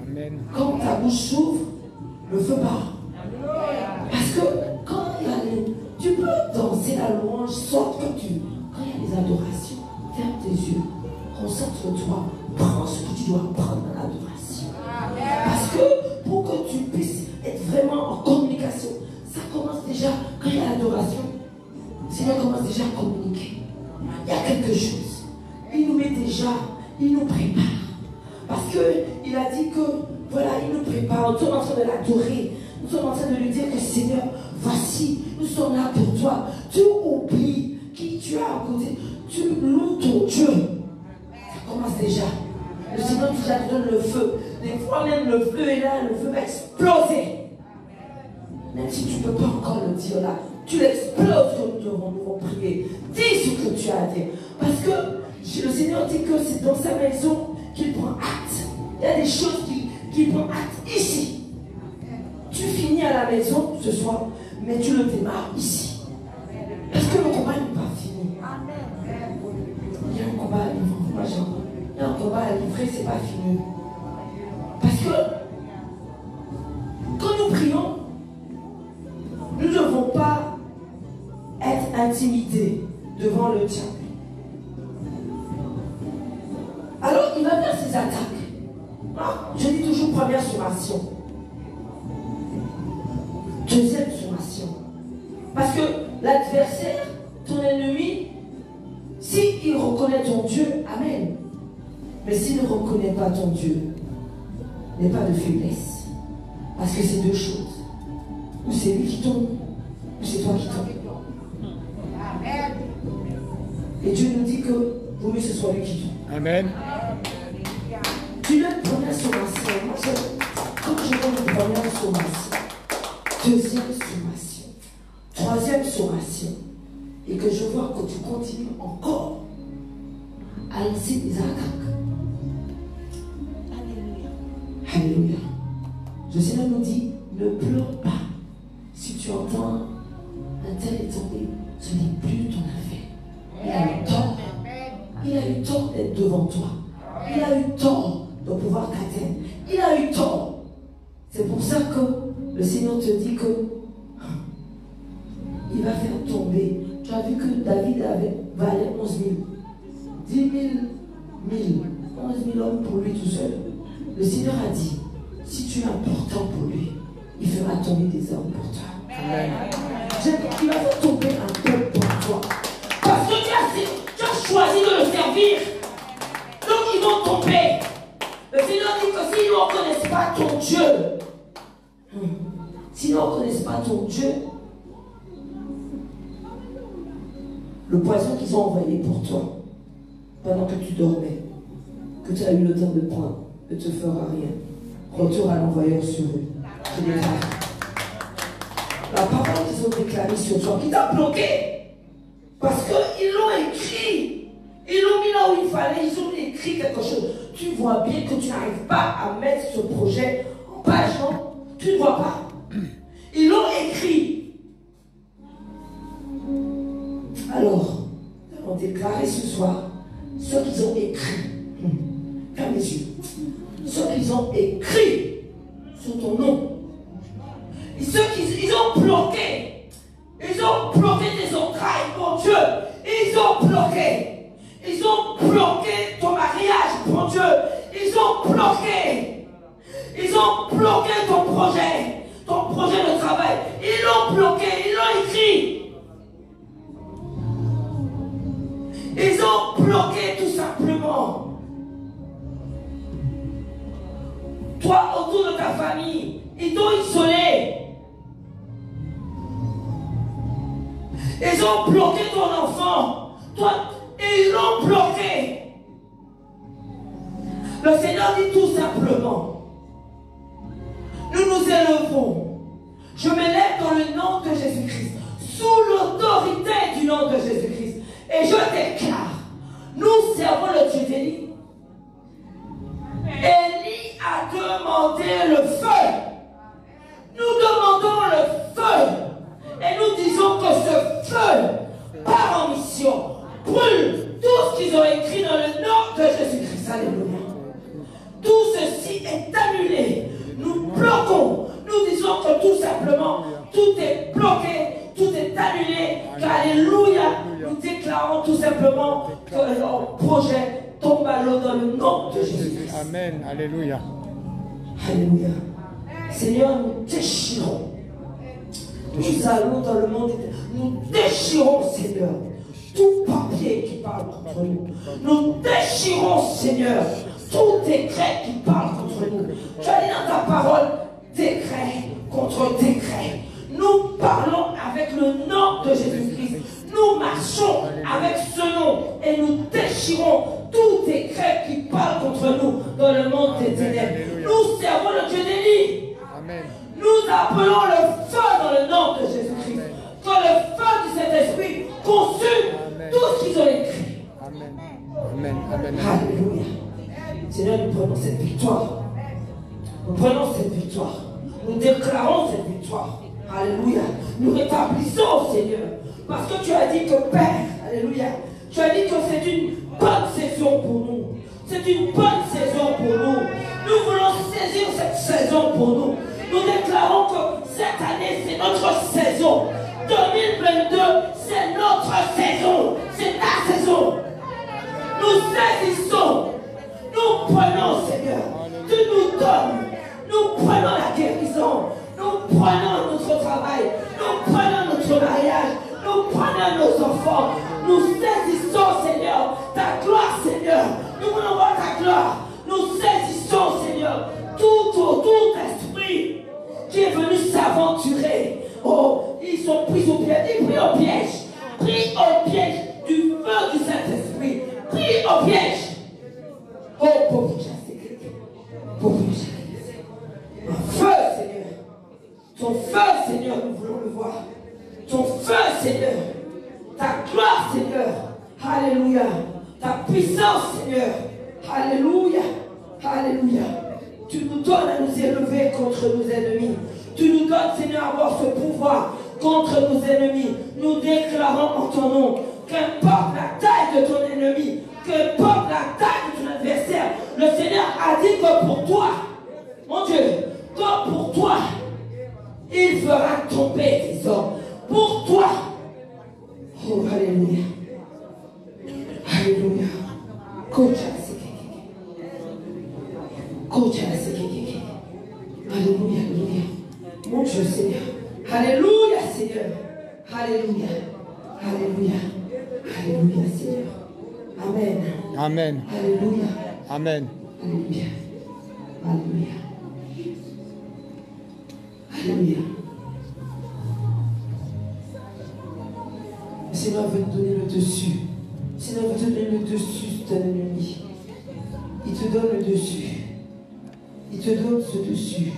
Amen. Quand ta bouche s'ouvre, le feu part. Parce que quand il y a tu peux danser la louange, sauf quand il y a les adorations, ferme tes yeux, concentre-toi, prends ce que tu dois prendre dans l'adoration. Parce que pour que tu puisses être vraiment en communication, ça commence déjà quand il y a l'adoration. Le Seigneur commence déjà à communiquer. Il y a quelque chose. Il nous met déjà, il nous prépare. Parce qu'il a dit que, voilà, il nous prépare. Nous sommes en train de l'adorer. Nous sommes en train de lui dire que Seigneur, voici, nous sommes là pour toi. Tu oublies qui tu as à côté. Tu loues ton Dieu. Ça commence déjà. Le Seigneur déjà te donne le feu. Des fois même le feu est là, le feu va exploser. Même si tu ne peux pas encore le dire là, tu l'exploses que nous devons prier. Dis ce que tu as à dire. Parce que le Seigneur dit que c'est dans sa maison qu'il prend acte. Il y a des choses qu'il prend acte ici. Tu finis à la maison ce soir, mais tu le démarres ici. Parce que le combat n'est pas fini. Il y a un combat à livrer. Il y a un combat à livrer, c'est pas fini. Parce que quand nous prions, nous ne devons pas être intimidés devant le diable. Alors, il va faire ses attaques. Ah, je dis toujours première sommation. Deuxième sommation. Parce que l'adversaire, ton ennemi, s'il reconnaît ton Dieu, amen. Mais s'il ne reconnaît pas ton Dieu, il n'y a pas de faiblesse. Parce que c'est deux choses. Ou c'est lui qui tombe, ou c'est toi qui tombes. Et Dieu nous dit que vaut mieux que ce soit lui qui tombe. Amen. Tu l'as première sommation. Moi, quand je vois une première sommation, deuxième sommation, troisième sommation, et que je vois que tu continues encore à lancer des attaques. Alléluia. Alléluia. Le Seigneur nous dit, ne pleure pas. Si tu entends un tel est tombé, ce n'est plus ton affaire. Il a eu tort. Il a eu tort d'être devant toi. Il a eu tort de pouvoir t'atteindre. Il a eu tort. C'est pour ça que le Seigneur te dit que il va faire tomber. Tu as vu que David valait 11 000. 10 000, 1000, 11 000 hommes pour lui tout seul. Le Seigneur a dit, si tu es important pour lui, il fera tomber des hommes pour toi. Amen. Il va faire tomber un peuple pour toi. Parce que tu as choisi de le servir. Donc ils vont tomber. Le Seigneur dit que s'ils ne reconnaissent pas ton Dieu, s'ils ne reconnaissent pas ton Dieu, le poison qu'ils ont envoyé pour toi, pendant que tu dormais, que tu as eu le temps de prendre, ne te fera rien. Retour à l'envoyeur sur eux. Qui déclare. La parole qu'ils ont déclarée sur toi, qui t'a bloqué. Parce qu'ils l'ont écrit. Ils l'ont mis là où il fallait. Ils ont écrit quelque chose. Tu vois bien que tu n'arrives pas à mettre ce projet en page, non? Tu ne vois pas. Ils l'ont écrit. Alors, nous allons déclarer ce soir ce qu'ils ont écrit. Ferme les yeux. Ce qu'ils ont écrit sur ton nom. Et ceux qu'ils ont bloqué. Ils Ils ont bloqué tes entrailles, mon Dieu. Ils ont bloqué. Ils ont bloqué ton mariage, mon Dieu. Ils ont bloqué. Ils ont bloqué ton projet de travail. Ils l'ont bloqué, ils l'ont écrit. Ils ont bloqué tout simplement. Toi, autour de ta famille, ils t'ont isolé. Ils ont bloqué ton enfant. Toi, et ils l'ont bloqué. Le Seigneur dit tout simplement, nous nous élevons. Je m'élève dans le nom de Jésus-Christ, sous l'autorité du nom de Jésus-Christ. Et je déclare, nous servons le Dieu d'Élie. Élie a demandé le feu. Nous demandons le feu. Et nous disons que ce feu part en mission. Brûle tout ce qu'ils ont écrit dans le nom de Jésus-Christ. Alléluia. Tout ceci est annulé. Nous bloquons. Nous disons que tout simplement, tout est bloqué, tout est annulé. Alléluia. Nous déclarons tout simplement que leur projet tombe à l'eau dans le nom de Jésus. Amen. Alléluia. Alléluia. Seigneur, nous déchirons. Nous allons dans le monde. Nous déchirons, Seigneur, tout papier qui parle contre nous. Nous déchirons, Seigneur, tout décret qui parle contre nous. Tu as dit dans ta parole, décret contre décret. Nous parlons avec le nom de Jésus-Christ. Nous marchons avec ce nom et nous déchirons tout décret qui parle contre nous dans le monde des ténèbres. Nous servons le Dieu d'Élie. Amen. Nous appelons le feu dans le nom de Jésus-Christ. Que le feu du Saint-Esprit consume tout ce qu'ils ont écrit. Amen. Amen. Amen. Alléluia. Seigneur, nous prenons cette victoire. Nous prenons cette victoire. Nous déclarons cette victoire. Alléluia. Nous rétablissons, Seigneur. Parce que tu as dit que Père, alléluia, tu as dit que c'est une bonne saison pour nous. C'est une bonne saison pour nous. Nous voulons saisir cette saison pour nous. Nous déclarons que cette année, c'est notre saison. 2022, c'est notre saison. C'est ta saison. Nous saisissons. Nous prenons, Seigneur. Tu nous donnes. Nous prenons la guérison. Nous prenons notre travail. Nous prenons notre mariage. Nous prenons nos enfants. Nous saisissons, Seigneur, ta gloire, Seigneur. Nous voulons voir ta gloire. Nous saisissons, Seigneur, tout esprit qui est venu s'aventurer. Oh, ils sont pris au piège. Ils pris au piège. Pris au piège du feu du Saint-Esprit. Pris au piège. Oh, pauvre chassé. Pauvre chassé. Un feu, Seigneur. Ton feu, Seigneur, nous voulons le voir. Ton feu, Seigneur. Ta gloire, Seigneur. Alléluia. Ta puissance, Seigneur. Alléluia. Alléluia. Tu nous donnes à nous élever contre nos ennemis. Tu nous donnes, Seigneur, à avoir ce pouvoir contre nos ennemis. Nous déclarons en ton nom, qu'importe la taille de ton ennemi, qu'importe la taille de ton adversaire, le Seigneur a dit que pour toi, mon Dieu, que pour toi, il fera tomber tes hommes. Pour toi. Oh, alléluia. Alléluia. Alléluia, alléluia. Mon Dieu, Seigneur. Alléluia, Seigneur. Alléluia. Alléluia. Alléluia, Seigneur. Amen. Amen. Alléluia. Amen. Alléluia. Alléluia. Alléluia. Le Seigneur veut te donner le dessus. Le Seigneur veut te donner le dessus de ton ennemi. Il te donne le dessus. Il te donne ce dessus.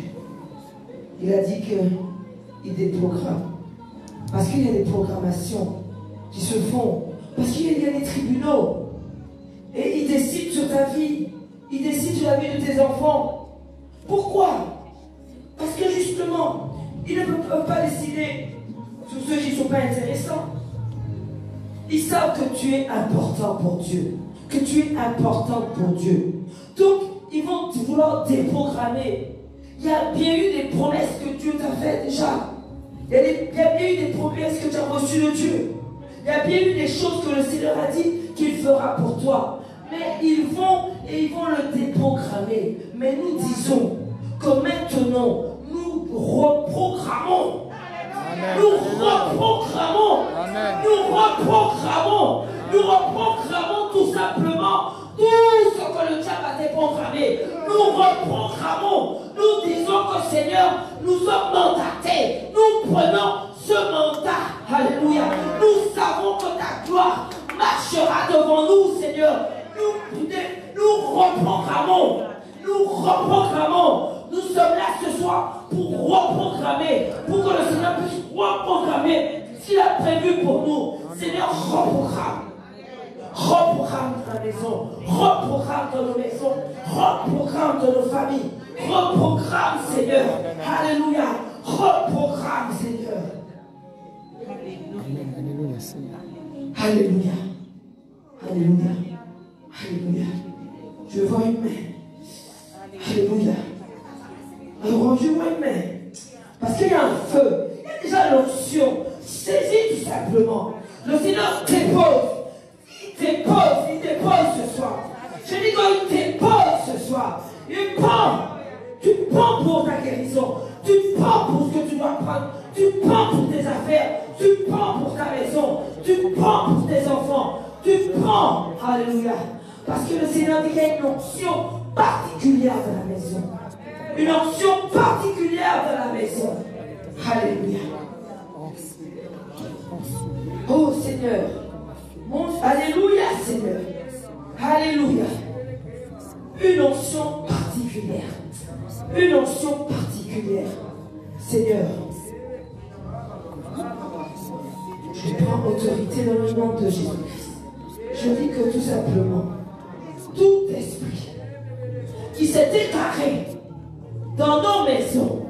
Il a dit qu'il déprogramme. Parce qu'il y a des programmations qui se font. Parce qu'il y a des tribunaux. Et il décide sur ta vie. Il décide sur la vie de tes enfants. Pourquoi? Parce que justement, ils ne peuvent pas décider sur ceux qui ne sont pas intéressants. Ils savent que tu es important pour Dieu. Que tu es important pour Dieu. Donc, ils vont vouloir déprogrammer. Il y a bien eu des promesses que Dieu t'a fait déjà. Il y a bien eu des promesses que tu as reçues de Dieu. Il y a bien eu des choses que le Seigneur a dit qu'il fera pour toi. Mais ils vont le déprogrammer. Mais nous disons que maintenant, nous reprogrammons. Amen. Nous reprogrammons. Amen. Nous reprogrammons. Nous reprogrammons tout simplement tout ce que le diable a déprogrammé. Nous reprogrammons. Nous disons que Seigneur, nous sommes mandatés. Nous prenons ce mandat. Alléluia. Nous savons que ta gloire marchera devant nous, Seigneur. Nous reprogrammons. Nous reprogrammons. Nous sommes là ce soir pour reprogrammer, pour que le Seigneur puisse reprogrammer ce qu'il a prévu pour nous. Seigneur, reprogramme. Reprogramme ta maison, reprogramme dans nos maisons, reprogramme dans nos familles, reprogramme, Seigneur. Alléluia. Reprogramme, Seigneur. Alléluia, Seigneur. Alléluia. Alléluia. Alléluia. Je vois une main. Alléluia. Alors, je vois une main. Parce qu'il y a un feu. Il y a déjà l'onction. Saisis tout simplement. Le Seigneur dépose. Il dépose ce soir. Je dis qu'il dépose ce soir. Il prend. Tu prends pour ta guérison. Tu prends pour ce que tu dois prendre. Tu prends pour tes affaires. Tu prends pour ta maison. Tu prends pour tes enfants. Tu prends. Alléluia. Parce que le Seigneur dit qu'il y a une onction particulière de la maison. Une onction particulière de la maison. Alléluia. Oh Seigneur. Alléluia Seigneur. Alléluia. Une onction particulière. Une onction particulière. Seigneur. Je prends autorité dans le nom de Jésus-Christ. Je dis que tout simplement, tout esprit qui s'est déclaré dans nos maisons,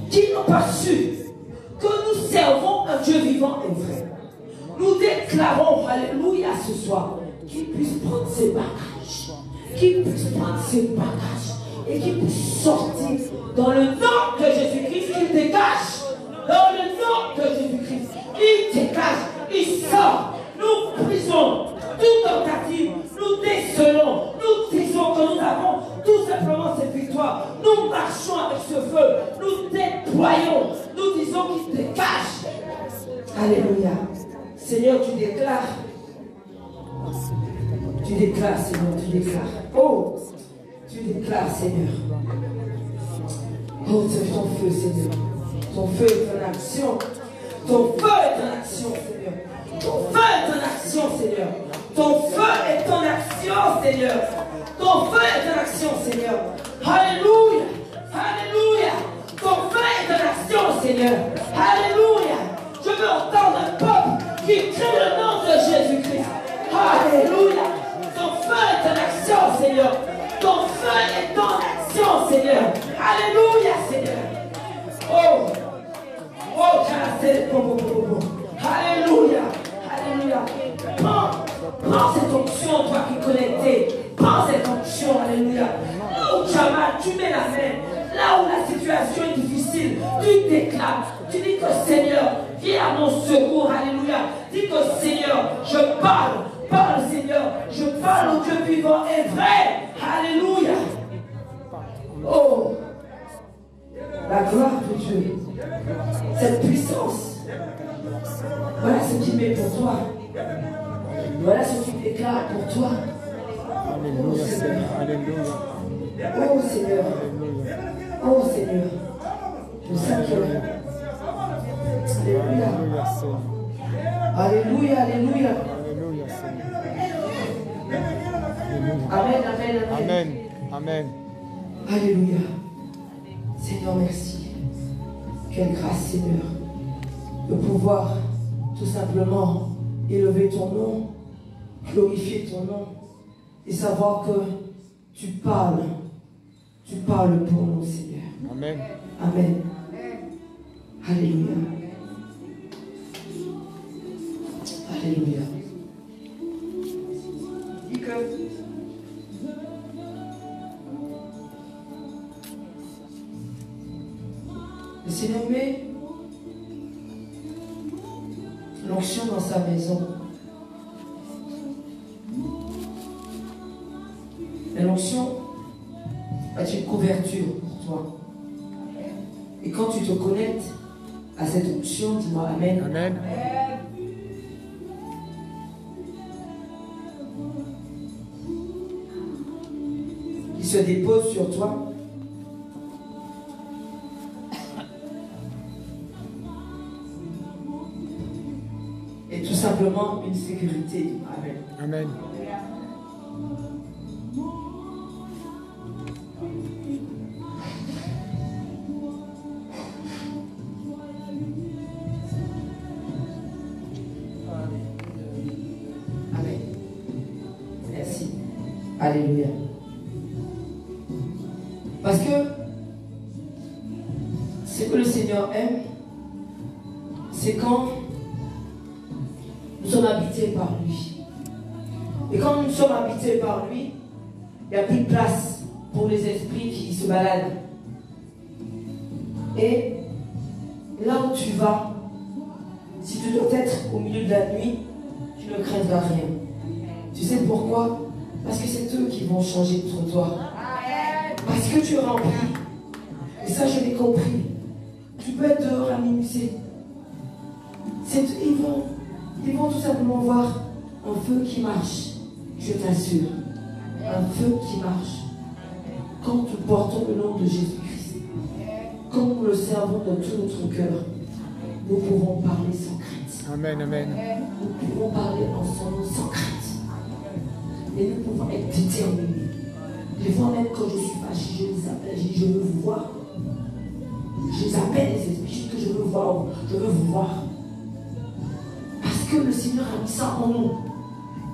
qui n'ont pas su que nous servons un Dieu vivant et vrai, nous déclarons, alléluia, ce soir, qu'il puisse prendre ses bagages, qu'il puisse prendre ses bagages et qu'il puisse sortir dans le nom de Jésus-Christ, qu'il dégage, dans le nom de Jésus-Christ, il dégage, il sort. Nous brisons toute tentative, nous décelons, nous disons que nous avons tout simplement cette victoire. Nous marchons avec ce feu, nous déployons, nous disons qu'il dégage. Alléluia. Seigneur, tu déclares. Tu déclares, Seigneur, tu déclares. Oh, tu déclares, Seigneur. Oh, c'est ton feu, Seigneur. Ton feu est en action. Ton feu est en action, Seigneur. Ton feu est en action, Seigneur. Ton feu est en action, Seigneur. Ton feu est en action, Seigneur. Alléluia. Alléluia. Ton feu est en action, Seigneur. Alléluia. Je veux entendre un peuple qui crie le nom de Jésus-Christ. Alléluia. Ton feu est en action, Seigneur. Ton feu est en action, Seigneur. Alléluia, Seigneur. Oh. Oh, alléluia. Alléluia. Prends cette onction, toi qui es connecté. Prends cette onction, alléluia. Là où tu as mal, tu mets la main. Là où la situation est difficile, tu déclares. Tu dis que Seigneur, viens à mon secours, alléluia. Dis que Seigneur, je parle. Parle, Seigneur. Je parle au Dieu vivant et vrai. Alléluia. Oh, la gloire de Dieu. Cette puissance. Voilà ce qu'il met pour toi. Voilà ce qu'il déclare pour toi. Alléluia, Seigneur. Alléluia. Oh Seigneur. Oh Seigneur. Je sens que. Alléluia. Alléluia, Seigneur. Alléluia, alléluia. Alléluia, Seigneur. Amen, amen, amen. Amen. Amen. Alléluia. Seigneur, merci. Quelle grâce, Seigneur, de pouvoir tout simplement élever ton nom, glorifier ton nom et savoir que tu parles pour nous, Seigneur. Amen. Amen. Alléluia. Alléluia. Dis que Le Seigneur met l'onction dans sa maison. Et l'onction est une couverture pour toi. Et quand tu te connectes à cette onction, dis-moi Amen. Amen. Il se dépose sur toi. Et tout simplement une sécurité. Amen. Amen. Amen. Merci. Alléluia. Parce que ce que le Seigneur aime, c'est quand nous sommes habités par lui. Et quand nous sommes habités par lui, il n'y a plus de place pour les esprits qui se baladent. Et là où tu vas, si tu dois être au milieu de la nuit, tu ne craindras rien. Tu sais pourquoi? Parce que c'est eux qui vont changer de trottoir. Parce que tu es rempli. Et ça, je l'ai compris. Tu peux être dehors à minuit. Ils vont tout simplement voir un feu qui marche. Je t'assure. Un feu qui marche. Quand nous portons le nom de Jésus-Christ, quand nous le servons de tout notre cœur, nous pouvons parler sans crainte. Amen, amen. Nous pouvons parler en son nom sans crainte. Et nous pouvons être déterminés. Des fois même quand je suis fâché, je les appelle, je dis je veux vous voir. Je les appelle les esprits, je dis que je veux voir, je veux vous voir. Parce que le Seigneur a mis ça en nous.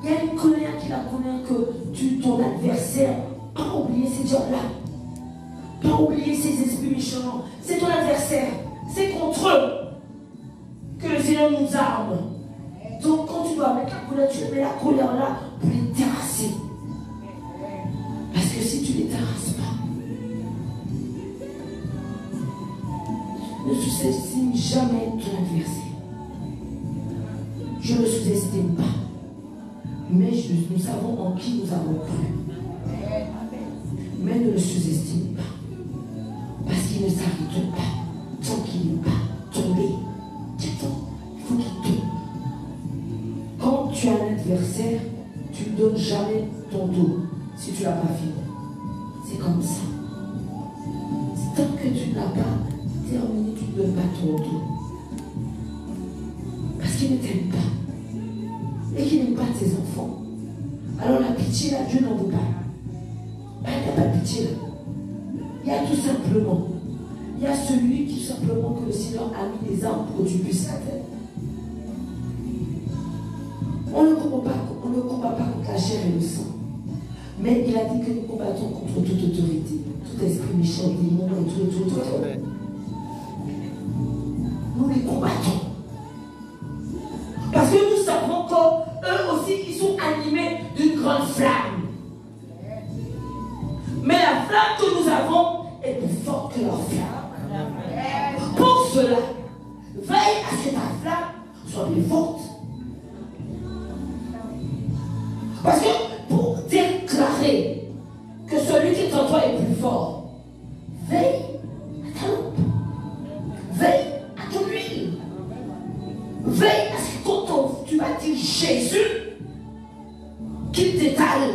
Il y a une colère qui la connaît que ton adversaire, pas oublier ces diables-là. Pas oublier ces esprits méchants. C'est ton adversaire. C'est contre eux que le Seigneur nous arme. Donc quand tu dois mettre la colère, tu mets la colère là pour les terrasser. Parce que si tu ne les terrasses pas, ne sous-estime jamais ton adversaire. Je ne le sous-estime pas. Mais nous savons en qui nous avons cru. Mais ne le sous-estime pas. Parce qu'il ne s'arrête pas tant qu'il n'est pas tombé. Il faut qu'il tombe. Quand tu as un adversaire, tu ne donnes jamais ton dos si tu n'as pas fini. C'est comme ça. Tant que tu n'as pas terminé, tu ne donnes pas ton dos. Parce qu'il ne t'aime pas. Et qu'il n'aime pas tes enfants. Alors la pitié là, Dieu n'en veut pas. Il n'y a pas de pitié là. Il y a tout simplement. Il y a celui qui simplement que le Seigneur a mis les armes pour que tu puisses atteindre. On ne combat pas contre la chair et le sang. Mais il a dit que nous combattons contre toute autorité, tout esprit méchant, démon et tout. Nous les combattons. Parce que nous savons qu'eux aussi, ils sont animés d'une grande flamme. Mais la flamme que nous avons est plus forte que leur flamme. Pour cela, veille à ce que ta flamme soit plus forte. Parce que pour déclarer que celui qui est en toi est plus fort, veille à ta lampe. Veille à ton huile. Veille à ce que quand tu vas dire Jésus, qu'il t'étale.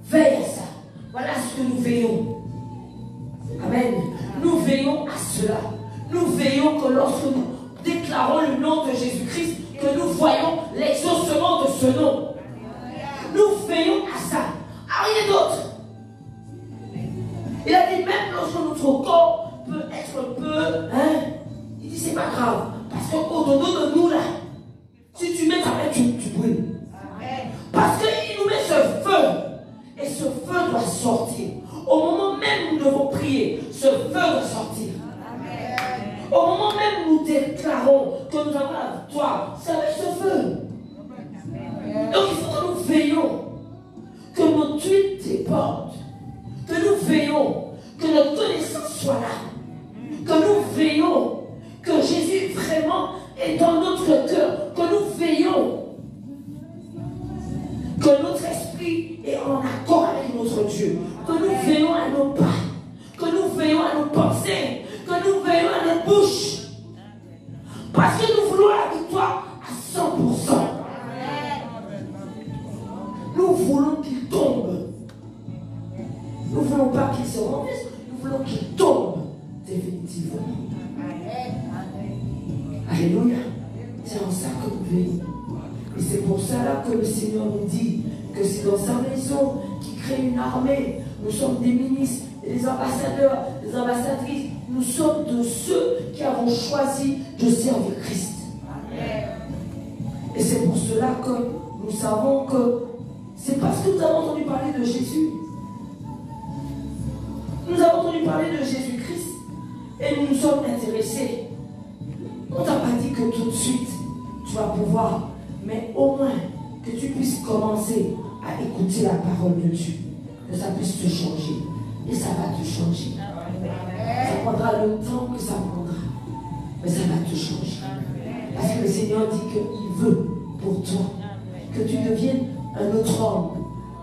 Veille à ça. Voilà ce que nous veillons. Amen. Nous veillons à cela. Nous veillons que lorsque nous déclarons le nom de Jésus-Christ, que nous voyons l'exaucement de ce nom. Nous veillons à ça. À rien d'autre. Il a dit même lorsque notre corps peut être un peu, il dit c'est pas grave. Parce qu'au-dedans de nous là, si tu mets ta main, tu brûles. Parce qu'il nous met ce feu. Et ce feu doit sortir. Au moment même où nous devons prier, ce feu doit sortir. Au moment même où nous déclarons que nous avons la victoire, c'est avec ce feu. Donc il faut que nous veillons, que notre huile déborde, que nous veillons, que notre connaissance soit là, que nous veillons est dans notre cœur, que nous veillons, que notre esprit est en accord avec notre Dieu, que nous veillons à nos pas, que nous veillons à nos pensées, que nous veillons à notre bouche. Parce que nous voulons la victoire à 100%. Nous voulons qu'il tombe. Nous ne voulons pas qu'il se renverse, nous voulons qu'il tombe définitivement. Alléluia. C'est en ça que nous veillons. Et c'est pour cela que le Seigneur nous dit que c'est dans sa maison qu'il crée une armée. Nous sommes des ministres, des ambassadeurs, des ambassadrices. Nous sommes de ceux qui avons choisi de servir Christ. Et c'est pour cela que nous savons que c'est parce que nous avons entendu parler de Jésus. Nous avons entendu parler de Jésus-Christ et nous nous sommes intéressés. On ne t'a pas dit que tout de suite tu vas pouvoir, mais au moins que tu puisses commencer à écouter la parole de Dieu, que ça puisse te changer. Et ça va te changer. Ça prendra le temps que ça prendra, mais ça va te changer. Parce que le Seigneur dit qu'il veut pour toi que tu deviennes un autre homme,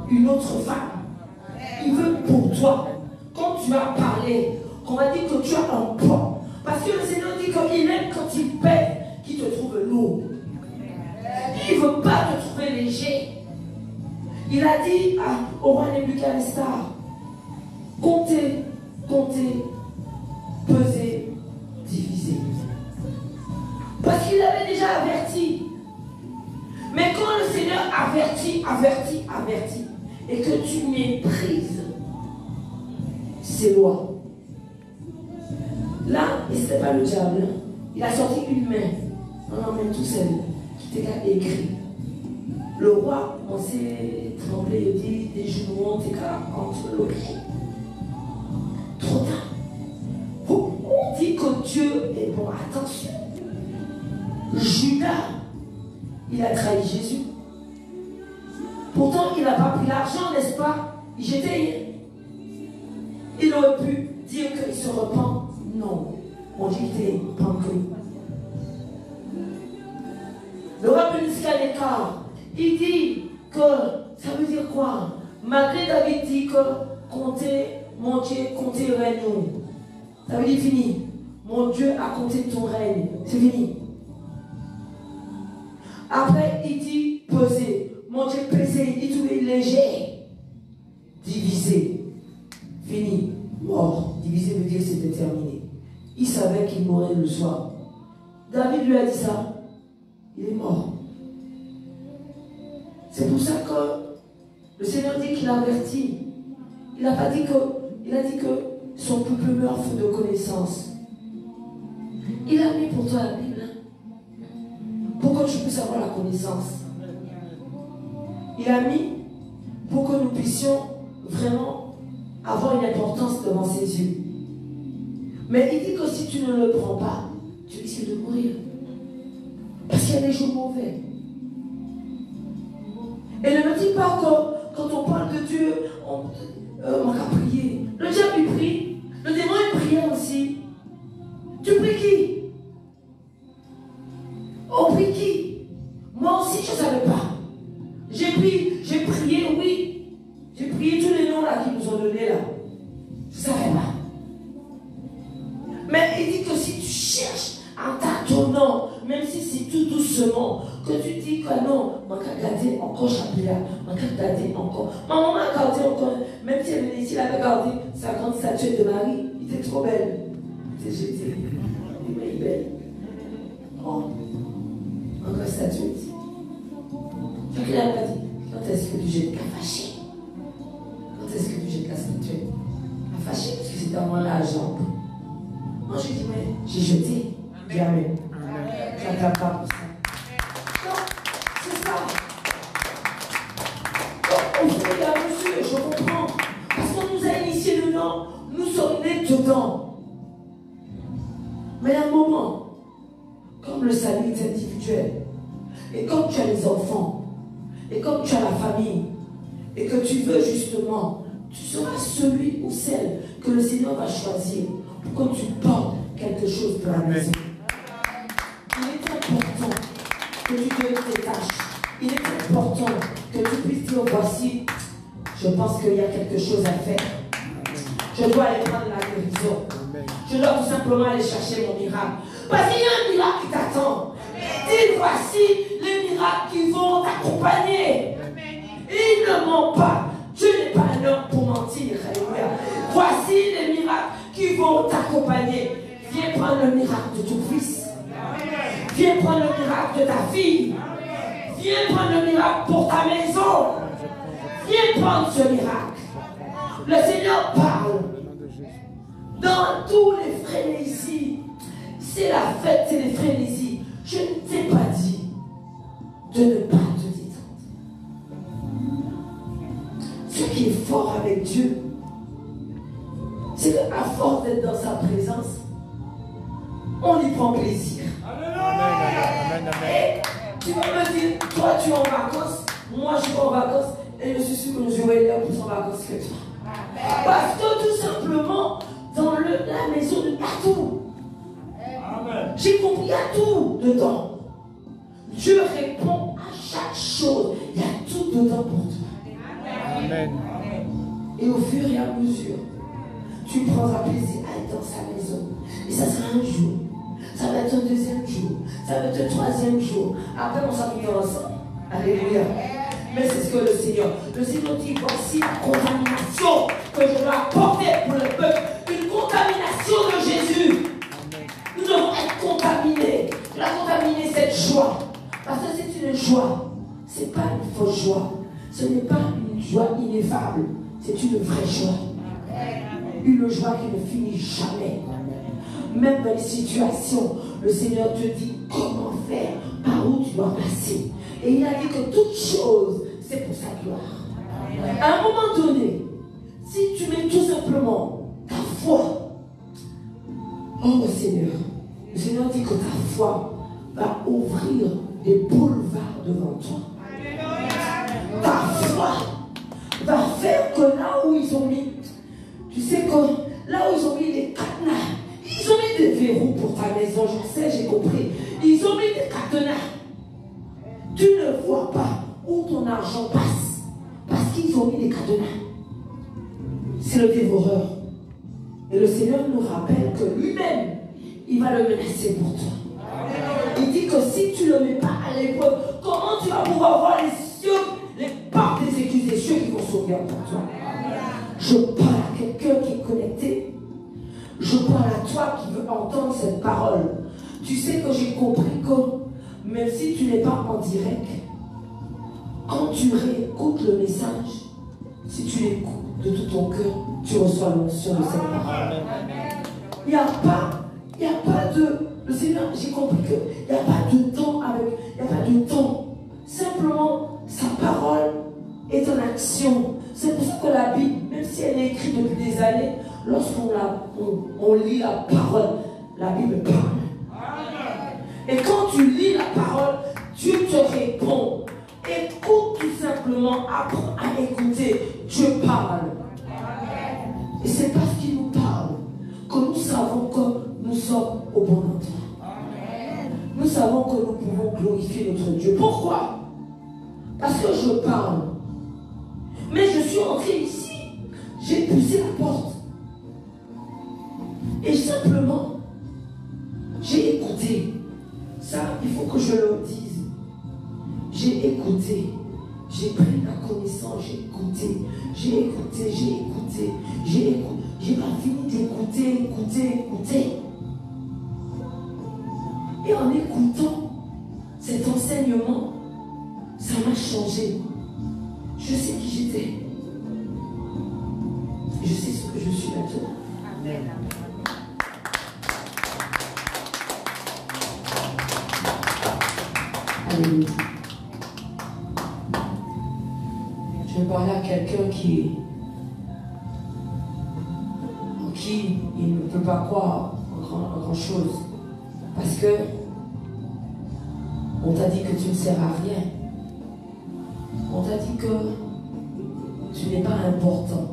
une autre femme. Il veut pour toi, quand tu vas parler, qu'on va dire que tu as un poids. Parce que le Seigneur dit qu'il aime quand il paie, qu'il te trouve lourd. Il ne veut pas te trouver léger. Il a dit au roi Nebuchadnezzar, comptez, comptez, pesez, divisez. Parce qu'il avait déjà averti. Mais quand le Seigneur avertit, et que tu méprises ses lois, là, et ce n'est pas le diable, il a sorti une main, on emmène tout seul, qui était écrit. Le roi, on s'est tremblé, il dit, des genoux, on était entre le pied. Trop tard. On dit que Dieu est bon. Attention. Judas, il a trahi Jésus. Pourtant, il n'a pas pris l'argent, n'est-ce pas? Il jetait. Il aurait pu dire qu'il se repent. Non. On dit qu'il était pancré. Le roi Nebuchadnezzar, il dit que, ça veut dire quoi? Malgré David dit que comptez, mon Dieu, comptez règne. Ça veut dire fini. Mon Dieu a compté ton règne. C'est fini. Après, il dit peser. Mon Dieu pesé, il dit léger. Diviser. Fini. Mort. Diviser veut dire que c'était terminé. Il savait qu'il mourrait le soir. David lui a dit ça. Il est mort. C'est pour ça que le Seigneur dit qu'il a averti. Il n'a pas dit que, il a dit que son peuple meurt faute de connaissance. Il a mis pour toi la Bible pour que tu puisses avoir la connaissance. Il a mis pour que nous puissions vraiment avoir une importance devant ses yeux. Mais il dit que si tu ne le prends pas, tu risques de mourir. Parce qu'il y a des jours mauvais. Et ne me dis pas que quand on parle de Dieu, on va prier. Le diable il prie, le démon il priait aussi. Tu pries qui? On prie qui? Moi aussi je ne savais pas. J'ai prié, oui. J'ai prié tous les noms là qu'ils nous ont donnés là. Je ne savais pas. Mais il dit que si tu cherches en tâtonnant, même si c'est tout doucement, que tu dis que non, on va garder encore Chapéa, on va garder encore. Maman a gardé encore, même si elle venait ici, elle avait gardé sa grande statuette de Marie. Il était trop belle. J'étais belle. Oh, encore statuette. Donc il a pas dit, quand est-ce que tu jettes la fâchée? Quand est-ce que tu jettes la statuette? La fâchée, parce que c'était à moi la jambe. Moi je dis, mais j'ai jeté. Amen. Je n'attends pas pour ça. Donc, c'est ça. Donc, on fait la mesure, je comprends. Parce qu'on nous a initié dedans, nous sommes nés dedans. Mais à un moment, comme le salut est individuel, et comme tu as les enfants, et comme tu as la famille, et que tu veux justement, tu seras celui ou celle que le Seigneur va choisir pour que tu portes quelque chose pour la maison. Il est Dieu tes tâches. Il est important que tu puisses dire, voici, je pense qu'il y a quelque chose à faire. Je dois aller prendre la guérison. Je dois tout simplement aller chercher mon miracle. Parce qu'il y a un miracle qui t'attend. Dis, voici les miracles qui vont t'accompagner. Il ne ment pas. Dieu n'est pas un homme pour mentir. Alléluia. Voici les miracles qui vont t'accompagner. Viens prendre le miracle de ton fils. Viens prendre le miracle de ta fille. Viens prendre le miracle pour ta maison. Viens prendre ce miracle. Le Seigneur parle. Dans tous les frénésies. C'est la fête, c'est les frénésies. Je ne t'ai pas dit de ne pas te détendre. Ce qui est fort avec Dieu, c'est qu'à force d'être dans sa présence, on y prend plaisir. Amen. Et tu vas me dire, toi tu es en vacances, moi je suis en vacances, et je suis sûr que je vais aller plus en vacances que toi. Parce que tout simplement, dans la maison, il y a tout. J'ai compris, il y a tout dedans. Dieu répond à chaque chose. Il y a tout dedans pour toi. Amen. Et au fur et à mesure, tu prendras plaisir à être dans sa maison. Et ça sera un jour. Ça va être un deuxième jour. Ça va être un troisième jour. Après, on s'améliore ensemble. Alléluia. Mais c'est ce que le Seigneur dit, voici la contamination que je dois apporter pour le peuple. Une contamination de Jésus. Nous devons être contaminés. La contaminer cette joie. Parce que c'est une joie. Ce n'est pas une fausse joie. Ce n'est pas une joie ineffable. C'est une vraie joie. Une joie qui ne finit jamais. Même dans les situations, le Seigneur te dit comment faire, par où tu dois passer. Et il a dit que toute chose, c'est pour sa gloire. À un moment donné, si tu mets tout simplement ta foi, oh Seigneur, le Seigneur dit que ta foi va ouvrir des boulevards devant toi. Ta foi va faire que là où ils ont mis, tu sais que là où ils ont mis les cadenas, ils ont mis des verrous pour ta maison, je sais, j'ai compris. Ils ont mis des cadenas. Tu ne vois pas où ton argent passe parce qu'ils ont mis des cadenas. C'est le dévoreur. Et le Seigneur nous rappelle que lui-même, il va le menacer pour toi. Il dit que si tu ne le mets pas à l'épreuve, comment tu vas pouvoir voir les cieux, les portes des écluses des cieux qui vont s'ouvrir pour toi? Je parle à quelqu'un qui est connecté. Je parle à toi qui veux entendre cette parole. Tu sais que j'ai compris que même si tu n'es pas en direct, quand tu réécoutes le message, si tu l'écoutes de tout ton cœur, tu reçois l'onction de cette parole. Il n'y a pas de... Le Seigneur, j'ai compris qu'il n'y a pas de temps avec... Il n'y a pas de temps. Simplement, sa parole est en action. C'est pour ça que la Bible, même si elle est écrite depuis des années, lorsqu'on on lit la parole, la Bible parle. Et quand tu lis la parole, Dieu te répond. Écoute tout simplement, apprends à écouter. Dieu parle. Et c'est parce qu'il nous parle que nous savons que nous sommes au bon endroit. Nous savons que nous pouvons glorifier notre Dieu. Pourquoi? Parce que je parle. Mais je suis entré ici. J'ai poussé la porte. Et simplement, j'ai écouté. Ça, il faut que je le dise. J'ai écouté. J'ai pris la connaissance, j'ai écouté. J'ai pas fini d'écouter. Et en écoutant cet enseignement, ça m'a changé. Je sais qui j'étais. Je sais ce que je suis maintenant. Amen. Alléluia. Je vais parler à quelqu'un qui il ne peut pas croire en grand chose. Parce que on t'a dit que tu ne sers à rien. On t'a dit que tu n'es pas important.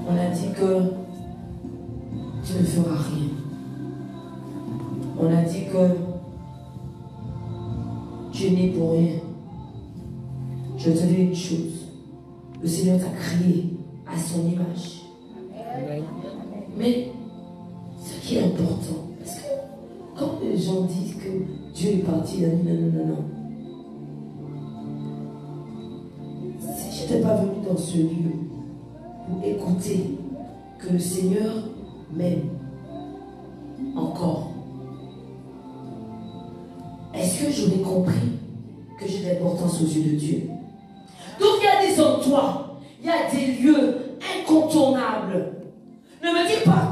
On a dit que tu ne feras rien. On a dit que Tu es né pour rien. Je vais te dire une chose. Le Seigneur t'a créé à son image. Amen. Mais ce qui est important, parce que quand les gens disent que Dieu est parti, non, non, non, non, non. Si je n'étais pas venu dans ce lieu pour écouter que le Seigneur m'aime encore, est-ce que j'aurais compris que j'ai de l'importance aux yeux de Dieu? Donc il y a des endroits, il y a des lieux incontournables. Ne me dis pas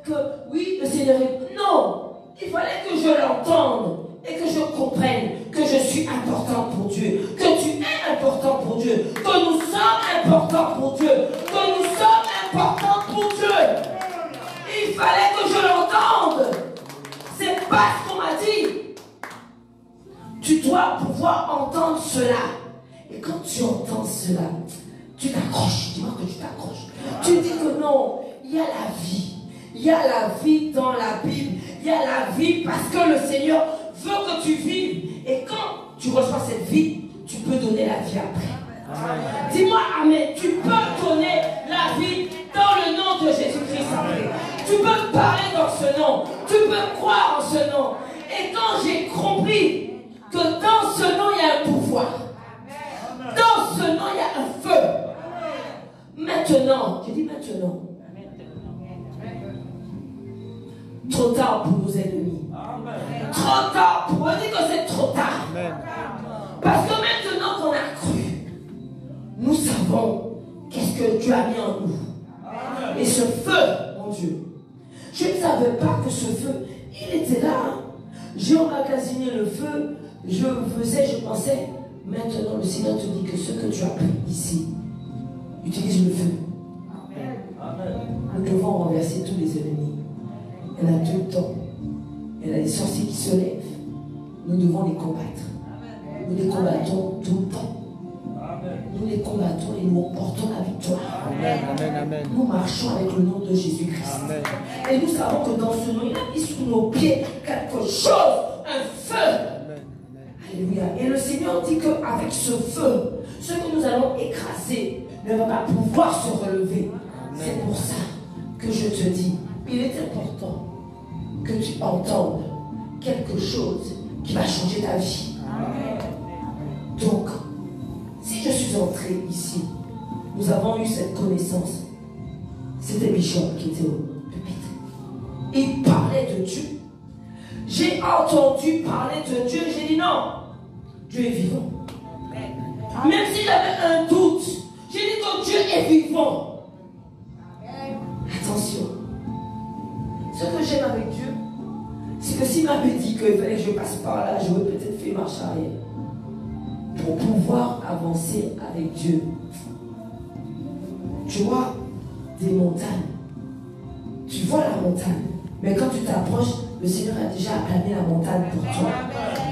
que oui, le Seigneur est... Non! Il fallait que je l'entende et que je comprenne que je suis important pour Dieu, que tu es important pour Dieu, que nous sommes importants pour Dieu, que nous sommes importants pour Dieu. Il fallait que je l'entende. C'est pas ce qu'on m'a dit. Tu dois pouvoir entendre cela. Et quand tu entends cela, tu t'accroches. Dis-moi que tu t'accroches. Tu dis que non, il y a la vie. Il y a la vie dans la Bible. Il y a la vie parce que le Seigneur veut que tu vives. Et quand tu reçois cette vie, tu peux donner la vie après. Dis-moi amen. Tu peux donner la vie dans le nom de Jésus-Christ après. Tu peux parler dans ce nom. Tu peux croire en ce nom. Et quand j'ai compris que dans ce nom, il y a un pouvoir. Dans ce nom, il y a un feu. Maintenant, je dis maintenant. Trop tard pour nos ennemis. Trop tard pour eux. Dire que c'est trop tard. Parce que maintenant qu'on a cru, nous savons qu'est-ce que Dieu a mis en nous. Et ce feu, mon Dieu, je ne savais pas que ce feu, il était là. J'ai emmagasiné le feu. Je pensais. Maintenant, le Seigneur te dit que ce que tu as pris ici, utilise le feu. Nous devons renverser tous les ennemis. Il y en a tout le temps. Il y en a des sorciers qui se lèvent. Nous devons les combattre. Nous les combattons tout le temps. Nous les combattons et nous emportons la victoire. Amen, amen, amen. Nous marchons avec le nom de Jésus-Christ. Et nous savons que dans ce nom, il a mis sous nos pieds quelque chose, un feu. Alléluia. Et le Seigneur dit qu'avec ce feu, ce que nous allons écraser ne va pas pouvoir se relever. C'est pour ça que je te dis, il est important que tu entendes quelque chose qui va changer ta vie. Donc, si je suis entré ici, nous avons eu cette connaissance. C'était Bishop qui était au pupitre. Il parlait de Dieu. J'ai entendu parler de Dieu. J'ai dit non, Dieu est vivant. Même si j'avais un doute, j'ai dit que Dieu est vivant. Attention. Ce que j'aime avec Dieu, c'est que s'il m'avait dit qu'il fallait que je passe par là, j'aurais peut-être fait marche arrière. Pour pouvoir avancer avec Dieu. Tu vois des montagnes. Tu vois la montagne. Mais quand tu t'approches, le Seigneur a déjà aplané la montagne pour toi.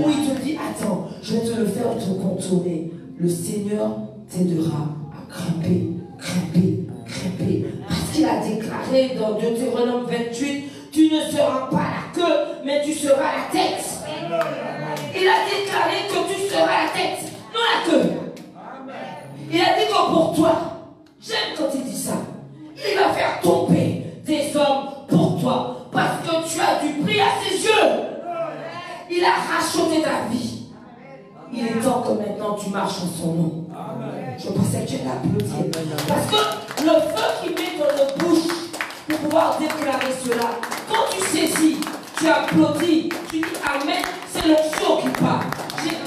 Ou il te dit, attends, je vais te le faire te contourner. Le Seigneur t'aidera à grimper, grimper, grimper. Parce qu'il a déclaré dans Deutéronome 28, tu ne seras pas la queue, mais tu seras la tête. Il a déclaré que tu seras la tête, non la queue. Il a dit que pour toi, j'aime quand il dit ça, il va faire tomber des hommes pour toi, parce que tu as du prix à ses yeux. Il a racheté ta vie. Il est temps que maintenant tu marches en son nom. Je pensais que tu allais l'applaudir. Parce que le feu qui met dans notre bouche pour pouvoir déclarer cela, quand tu saisis, tu applaudis, tu dis Amen, c'est l'onction qui part.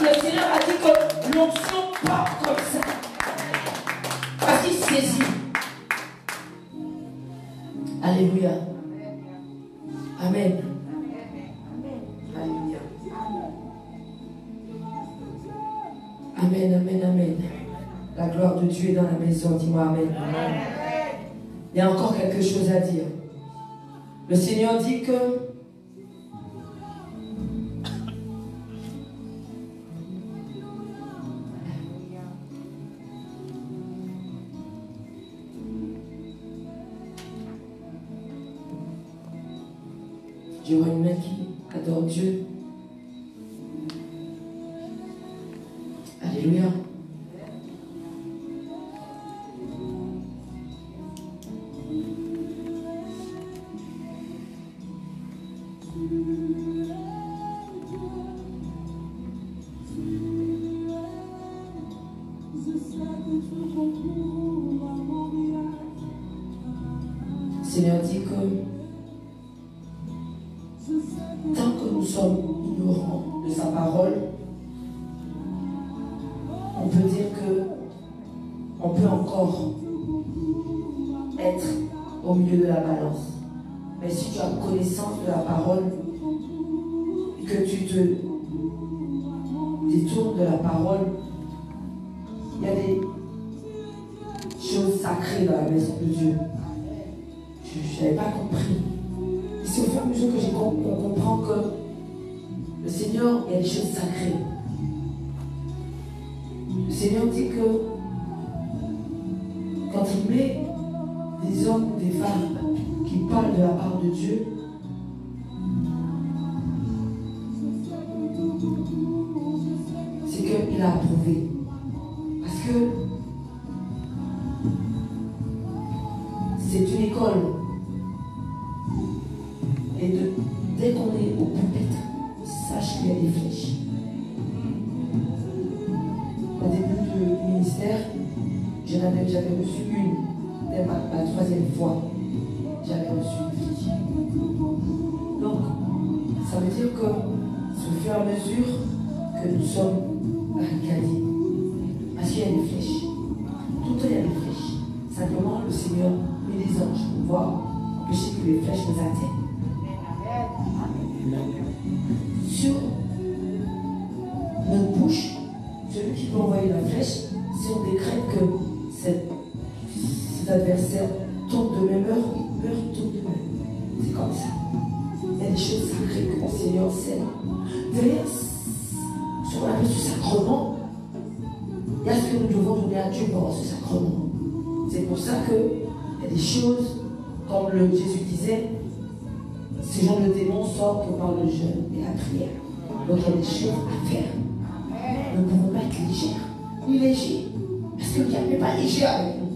Le Seigneur a dit que l'onction part comme ça. Parce qu'il saisit. Alléluia. Amen. Alléluia. Amen, amen, amen. La gloire de Dieu est dans la maison. Dis-moi amen. Amen. Il y a encore quelque chose à dire. Le Seigneur dit que il y aura une main qui adore Dieu. Le Seigneur dit que tant que nous sommes ignorants de sa parole, on peut dire que on peut encore être au milieu de la balance. Mais si tu as connaissance de la parole et que tu te détournes de la parole, il y a des choses sacrées dans la maison de Dieu. Je n'avais pas compris. Et c'est au fur et à mesure que on comprend que le Seigneur, il y a des choses sacrées. Le Seigneur dit que quand il met des hommes ou des femmes qui parlent de la part de Dieu, c'est qu'il a approuvé. Parce que c'est une école. Et dès qu'on est au pupitre, sache qu'il y a des flèches. Au début du ministère, j'avais reçu une. Dès ma troisième fois, j'avais reçu une flèche. Donc, ça veut dire que c'est au fur et à mesure que nous sommes barricadés. Parce qu'il y a des flèches. Tout le temps, il y a des flèches. Simplement, le Seigneur met des anges pour pouvoir empêcher que les flèches nous atteignent. Sur notre bouche, celui qui peut envoyer la flèche, si on décrète que cet adversaire tombe de même heure, il meurt, tombe de même. C'est comme ça. Il y a des choses sacrées que le Seigneur sait. D'ailleurs, ce qu'on appelle ce sacrement, il y a ce que nous devons donner à Dieu pendant ce sacrement. C'est pour ça qu'il y a des choses, comme Jésus disait, ces gens de démons sortent que par le jeûne et la prière. Donc il y a des choses à faire. Nous ne pouvons pas être légers, ni légers. Parce qu'il n'y a même pas léger avec nous.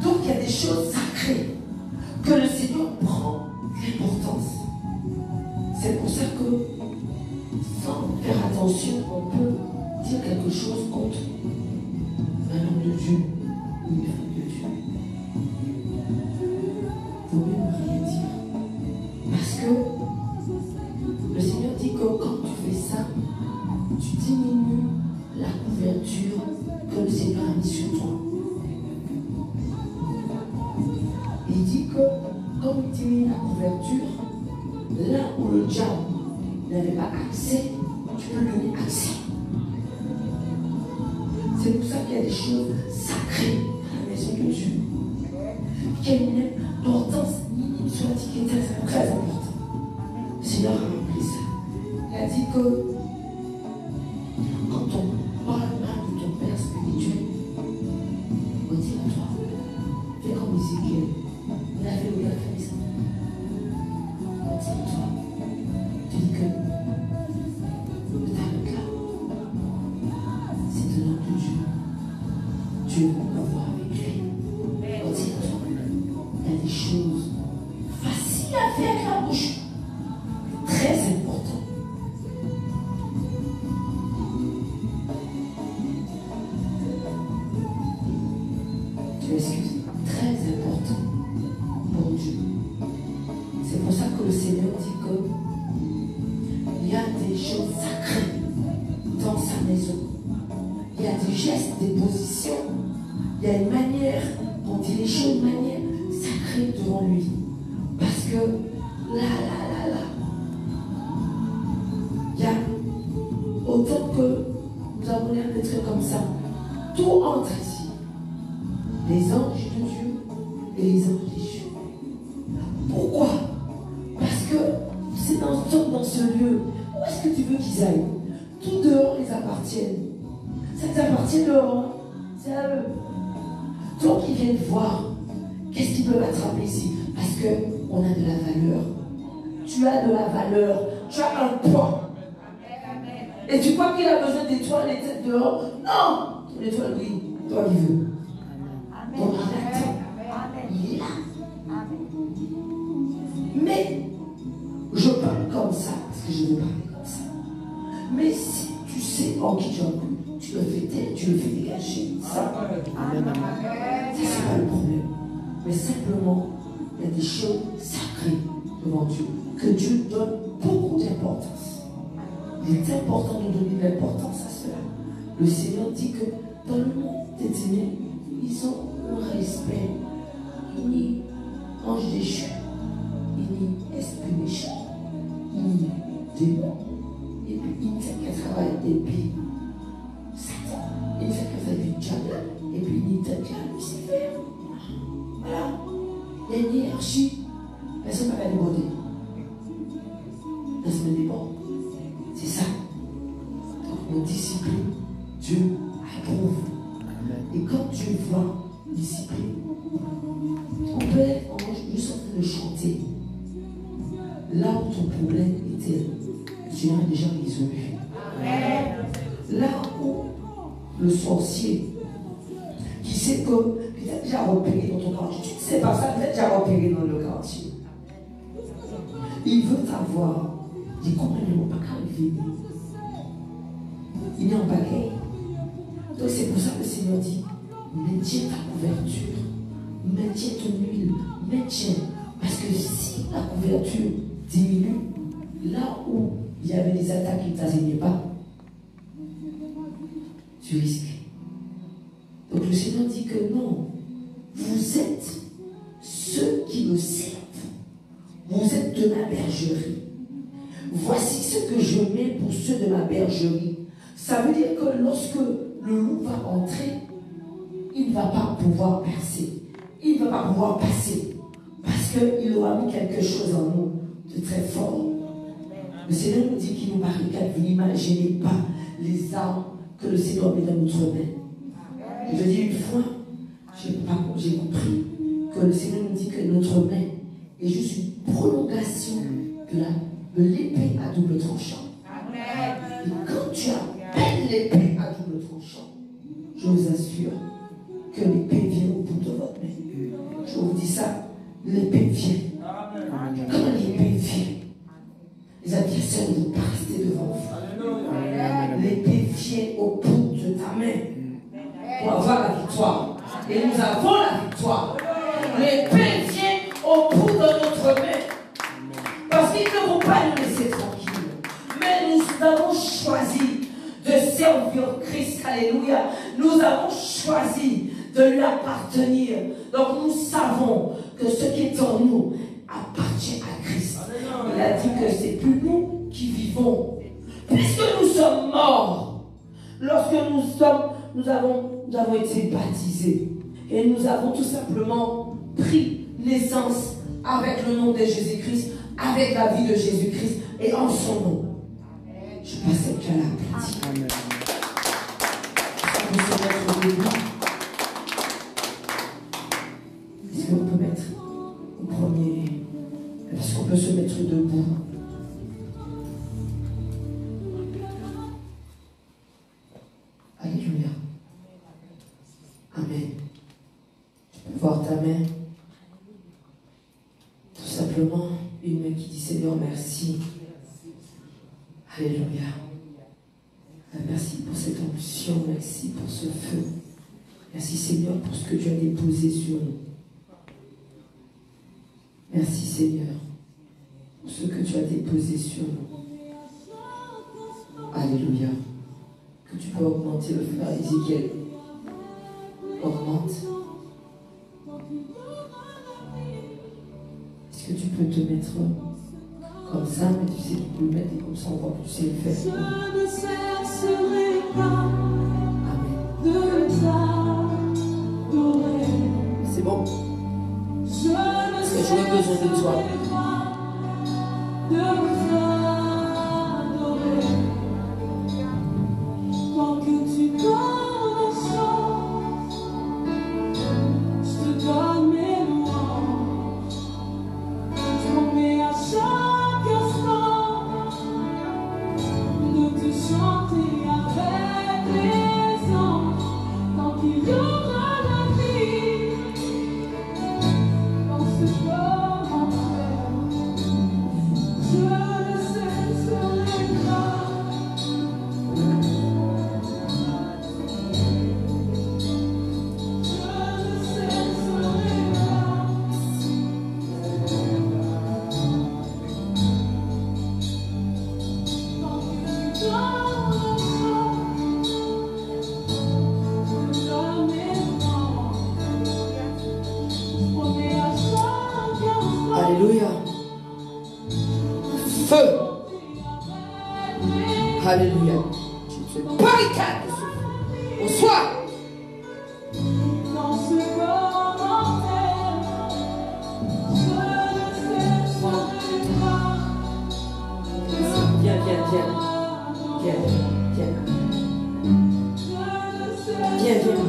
Donc il y a des choses sacrées que le Seigneur prend l'importance. C'est pour ça que, sans faire attention, on peut dire quelque chose contre un homme de Dieu ou une femme de Dieu. Il ne faut même rien dire. Parce que le Seigneur dit que quand tu fais ça, tu diminues la couverture que le Seigneur a mise sur toi. Il dit que quand tu diminues la couverture, là où le diable n'avait pas accès, tu peux lui donner accès. C'est pour ça qu'il y a des choses sacrées dans la maison de Dieu. Qu'il y a une importance minime sur la qui est très importante. Le Seigneur a rempli ça. Il a dit que quand on parle mal de ton Père spirituel, retire-toi. Fais comme Ézéchiel. Il a fait le gars fait ça. Retire-toi. Tu dis que le talent là, c'est de l'homme de Dieu. Dieu va voir avec lui. Retire-toi. Il y a des choses faciles à faire avec la bouche. Très important. Tu m'excuses. Très important pour Dieu. C'est pour ça que le Seigneur dit que il y a des choses sacrées dans sa maison. Il y a des gestes, des positions. Il y a une manière, on dit les choses de manière sacrée devant lui. Parce que là, il y a autant que nous avons l'air d'être comme ça. Tout entre ici. Les anges de Dieu et les anges des cieux. Pourquoi? Parce que c'est dans ce lieu. Où est-ce que tu veux qu'ils aillent? Tout dehors les appartiennent. Ça t'appartient dehors. C'est à eux. Donc ils viennent voir. Qu'est-ce qu'ils peuvent attraper ici? Parce qu'on a de la valeur. Tu as de la valeur. Tu as un poids. Et tu crois qu'il a besoin d'étoiles et têtes dehors? Non! Ton étoile brille. Toi qui veux. Donc il attend. Il est là. Mais je parle comme ça, parce que je veux parler comme ça. Mais si tu sais en qui tu as cru, tu le fais taire, tu le fais dégager. Ça, c'est pas le problème. mais simplement, il y a des choses sacrées devant Dieu, que Dieu donne beaucoup d'importance. Il est important de donner de l'importance à cela. Le Seigneur dit que dans le monde des ténèbres, ils ont un respect. Ni ange déchu, ni esprit méchant, ni démon. Et puis il ne fait qu'un travail, et puis Satan, il ne fait qu'un travail du diable, et puis il ne fait qu'un Lucifer. Voilà. Il y a une hiérarchie. Personne ne va déborder. Personne ne déborde. C'est ça. Donc, nos disciplines, Dieu approuve. Et quand Dieu voit discipline, on peut être juste en train de chanter. Là où ton problème était, le Seigneur a déjà résolu. Là où le sorcier, qui sait que tu as déjà repéré dans ton quartier, tu ne sais pas ça, tu as déjà repéré dans le quartier. Il veut t'avoir. Il dit comment il n'est pas arrivé. Il est en bagaille. Donc c'est pour ça que le Seigneur dit, maintiens ta couverture, maintiens ton huile, maintiens. Parce que si la couverture diminue, là où il y avait des attaques qui ne t'assignaient pas, tu risques. Donc le Seigneur dit que non, vous êtes ceux qui me servent. Vous êtes de ma bergerie. Voici ce que je mets pour ceux de ma bergerie. Ça veut dire que lorsque le loup va entrer, il ne va pas pouvoir percer. Il ne va pas pouvoir passer. Parce qu'il aura mis quelque chose en nous de très fort. Le Seigneur nous dit qu'il nous barricade. Vous n'imaginez pas les armes que le Seigneur met dans notre main. Je dis une fois, j'ai compris que le Seigneur nous dit que notre main est juste une prolongation de l'épée à double tranchant. Et quand tu appelles l'épée à double tranchant, je vous assure que l'épée vient au bout de votre main. Je vous dis ça, l'épée vient. Quand l'épée vient, les adversaires ne vont pas rester devant vous. L'épée vient au bout de ta main pour avoir la victoire. Et nous avons la victoire. L'épée vient au bout de notre main. Parce qu'ils ne vont pas nous laisser tranquilles. Mais nous avons choisi de servir Christ. Alléluia. Nous avons choisi de lui appartenir. Donc nous savons que ce qui est en nous appartient à Christ. Il a dit que c'est plus nous qui vivons. Puisque nous sommes morts, lorsque nous avons été baptisés et nous avons tout simplement pris naissance avec le nom de Jésus-Christ, avec la vie de Jésus-Christ et en son nom. Je passe à la pratique. Est-ce qu'on peut se mettre debout? Est-ce qu'on peut mettre au premier? Est-ce qu'on peut se mettre debout? Alléluia. Amen. Tu peux voir ta main. Tout simplement, une main qui dit Seigneur, merci. Alléluia. Merci pour cette onction, merci pour ce feu. Merci Seigneur pour ce que tu as déposé sur nous. Merci Seigneur pour ce que tu as déposé sur nous. Alléluia. Que tu peux augmenter le frère Ézéchiel. Augmente. Est-ce que tu peux te mettre comme ça, mais tu sais, tu peux le mettre et comme ça on voit que tu sais le faire. Je ne cesserai pas Amen. de t'adorer. C'est bon? Je ne Parce que j'aurais besoin de toi. de t'adorer. Tant que tu donnes la chance, je te donne mes louanges. Je promets à chaque instant de te chanter avec les anges. Tant qu'il y aura la vie dans ce corps enfer, je ne Alléluia. Feu. Alléluia. Tu te barricades de ce feu. Reçois. Dans ce corps mortel, je ne cesserai pas. Viens, viens, viens. Viens, viens. Viens, viens.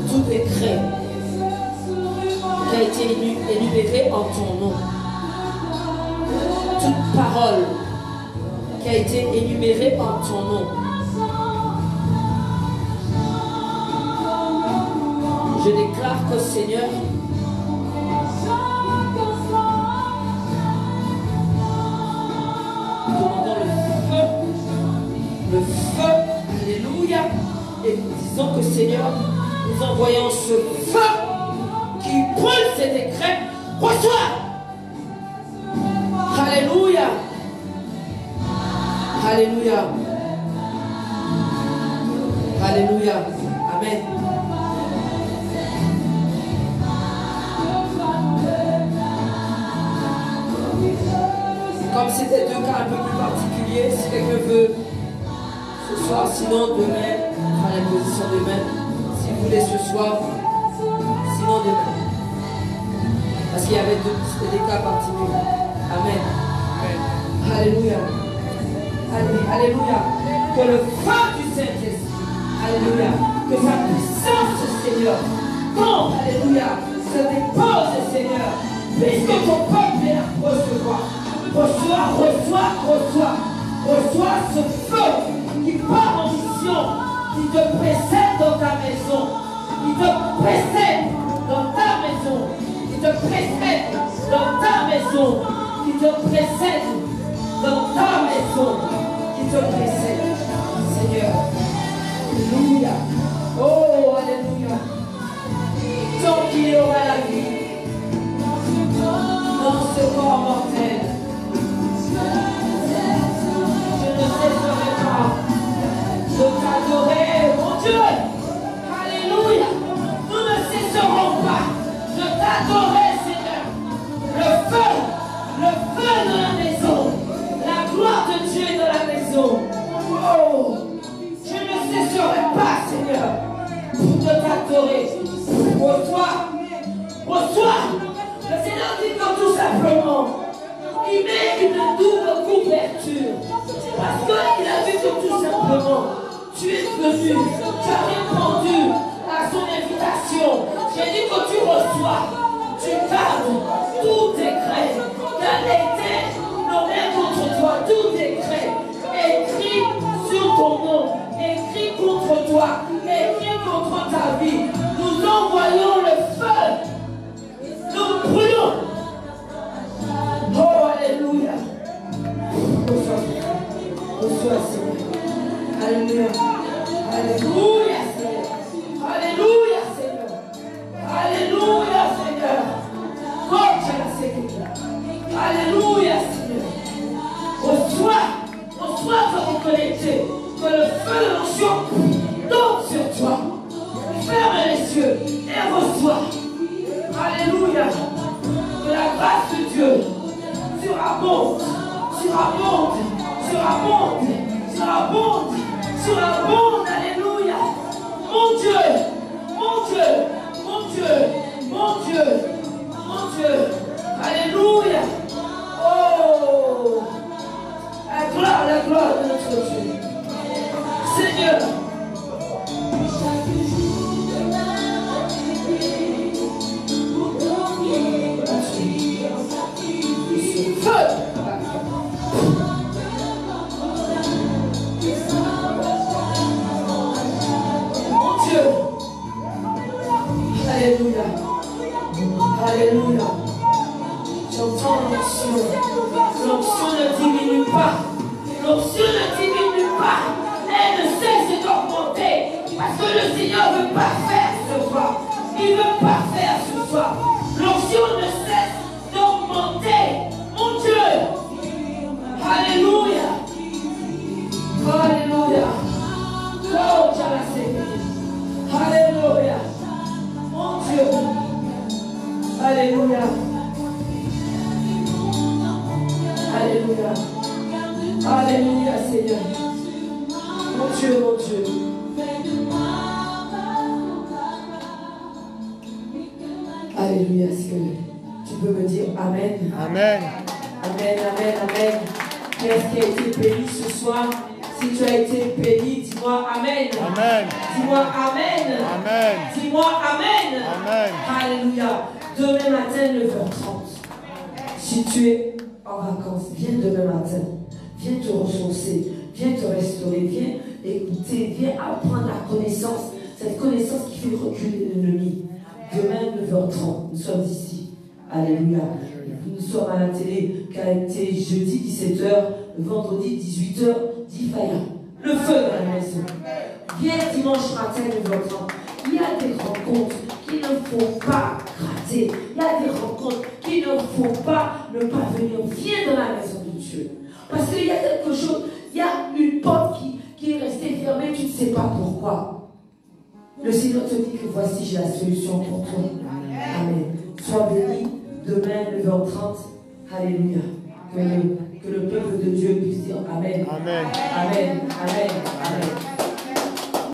Tout décret qui a été énuméré en ton nom, toute parole qui a été énumérée en ton nom, je déclare que Seigneur, nous demandons le feu, alléluia, et nous disons que Seigneur, nous envoyons ce feu qui brûle ces décrets. Reçois. Alléluia. Alléluia. Alléluia. Amen. Comme c'était deux cas un peu plus particuliers, si quelqu'un veut ce soir, sinon demain, à la position de main. Si vous voulez ce soir, sinon demain. Parce qu'il y avait des cas particuliers. Amen. Amen. Alléluia. Alléluia. Que le feu du Saint-Esprit, alléluia, que sa puissance, Seigneur, tombe, alléluia, se dépose, Seigneur, puisque ton peuple est à recevoir. Reçois ce feu qui part en mission, qui te précède dans ta maison, qui te précède dans ta maison, qui te précède dans ta maison, qui te précède dans ta maison, qui te précède, Seigneur. Alléluia. Oh, alléluia. Tant qu'il y aura la vie dans ce corps mortel, je ne cesserai pas de t'adorer, mon Dieu. Alléluia. Nous ne cesserons pas de t'adorer, Seigneur. Le feu de la maison, la gloire de Dieu est dans la maison. Oh, je ne cesserai pas, Seigneur, de t'adorer. Reçois. Le Seigneur dit que tout simplement, il met une double couverture. Parce qu'il a vu que tout simplement, tu es venu, tu as répondu à son invitation. J'ai dit que tu reçois, tu gardes tout décret qui a été nommé contre toi, tout décret écrit sur ton nom, écrit contre toi, écrit contre ta vie. Nous envoyons le feu, nous brûlons. Oh, alléluia. Reçois, Seigneur. Alléluia. Alléluia, Seigneur. Alléluia, Seigneur. Alléluia, Seigneur. Alléluia, Seigneur. Reçois comme connecté. Que le feu de l'onction tombe sur toi. Ferme les yeux et reçois. Alléluia. Que la grâce de Dieu surabonde. Alléluia. Mon Dieu. Alléluia. Oh, la gloire de notre Dieu. Seigneur. L'onction ne diminue pas. L'onction ne diminue pas. Elle ne cesse d'augmenter. Parce que le Seigneur veut pas faire ce soir. Il veut pas faire ce soir. L'onction ne cesse d'augmenter. Mon Dieu. Alléluia. Alléluia. Oh, Dieu la Seigneur. Alléluia. Mon Dieu. Alléluia. Alléluia. Alléluia, Seigneur. Mon Dieu, mon Dieu. Alléluia. Est-ce que tu peux me dire Amen? Amen. Amen, amen, amen. Qu'est-ce qui a été béni ce soir? Si tu as été béni, dis-moi Amen. Amen. Dis-moi Amen. Amen. Dis-moi Amen. Amen. Alléluia. Demain matin, 9h30. Si tu es en vacances, viens demain matin. Viens te ressourcer. Viens te restaurer. Viens écouter. Viens apprendre la connaissance. Cette connaissance qui fait reculer l'ennemi. Demain, 9h30. Nous sommes ici. Alléluia. Nous sommes à la télé, qui a été jeudi 17h, vendredi 18h, d'Ifaya. Le feu dans la maison. Viens dimanche matin 9h30. Il y a des rencontres qu'il ne faut pas rater. Il y a des rencontres qu'il ne faut pas ne pas venir. Viens dans la maison de Dieu. Parce qu'il y a quelque chose, il y a une porte qui est restée fermée, tu ne sais pas pourquoi. Le Seigneur te dit que voici, j'ai la solution pour toi. Amen. Sois béni. Demain, 9h30. Alléluia. Que le peuple de Dieu puisse dire Amen. Amen. Amen. Amen. Amen.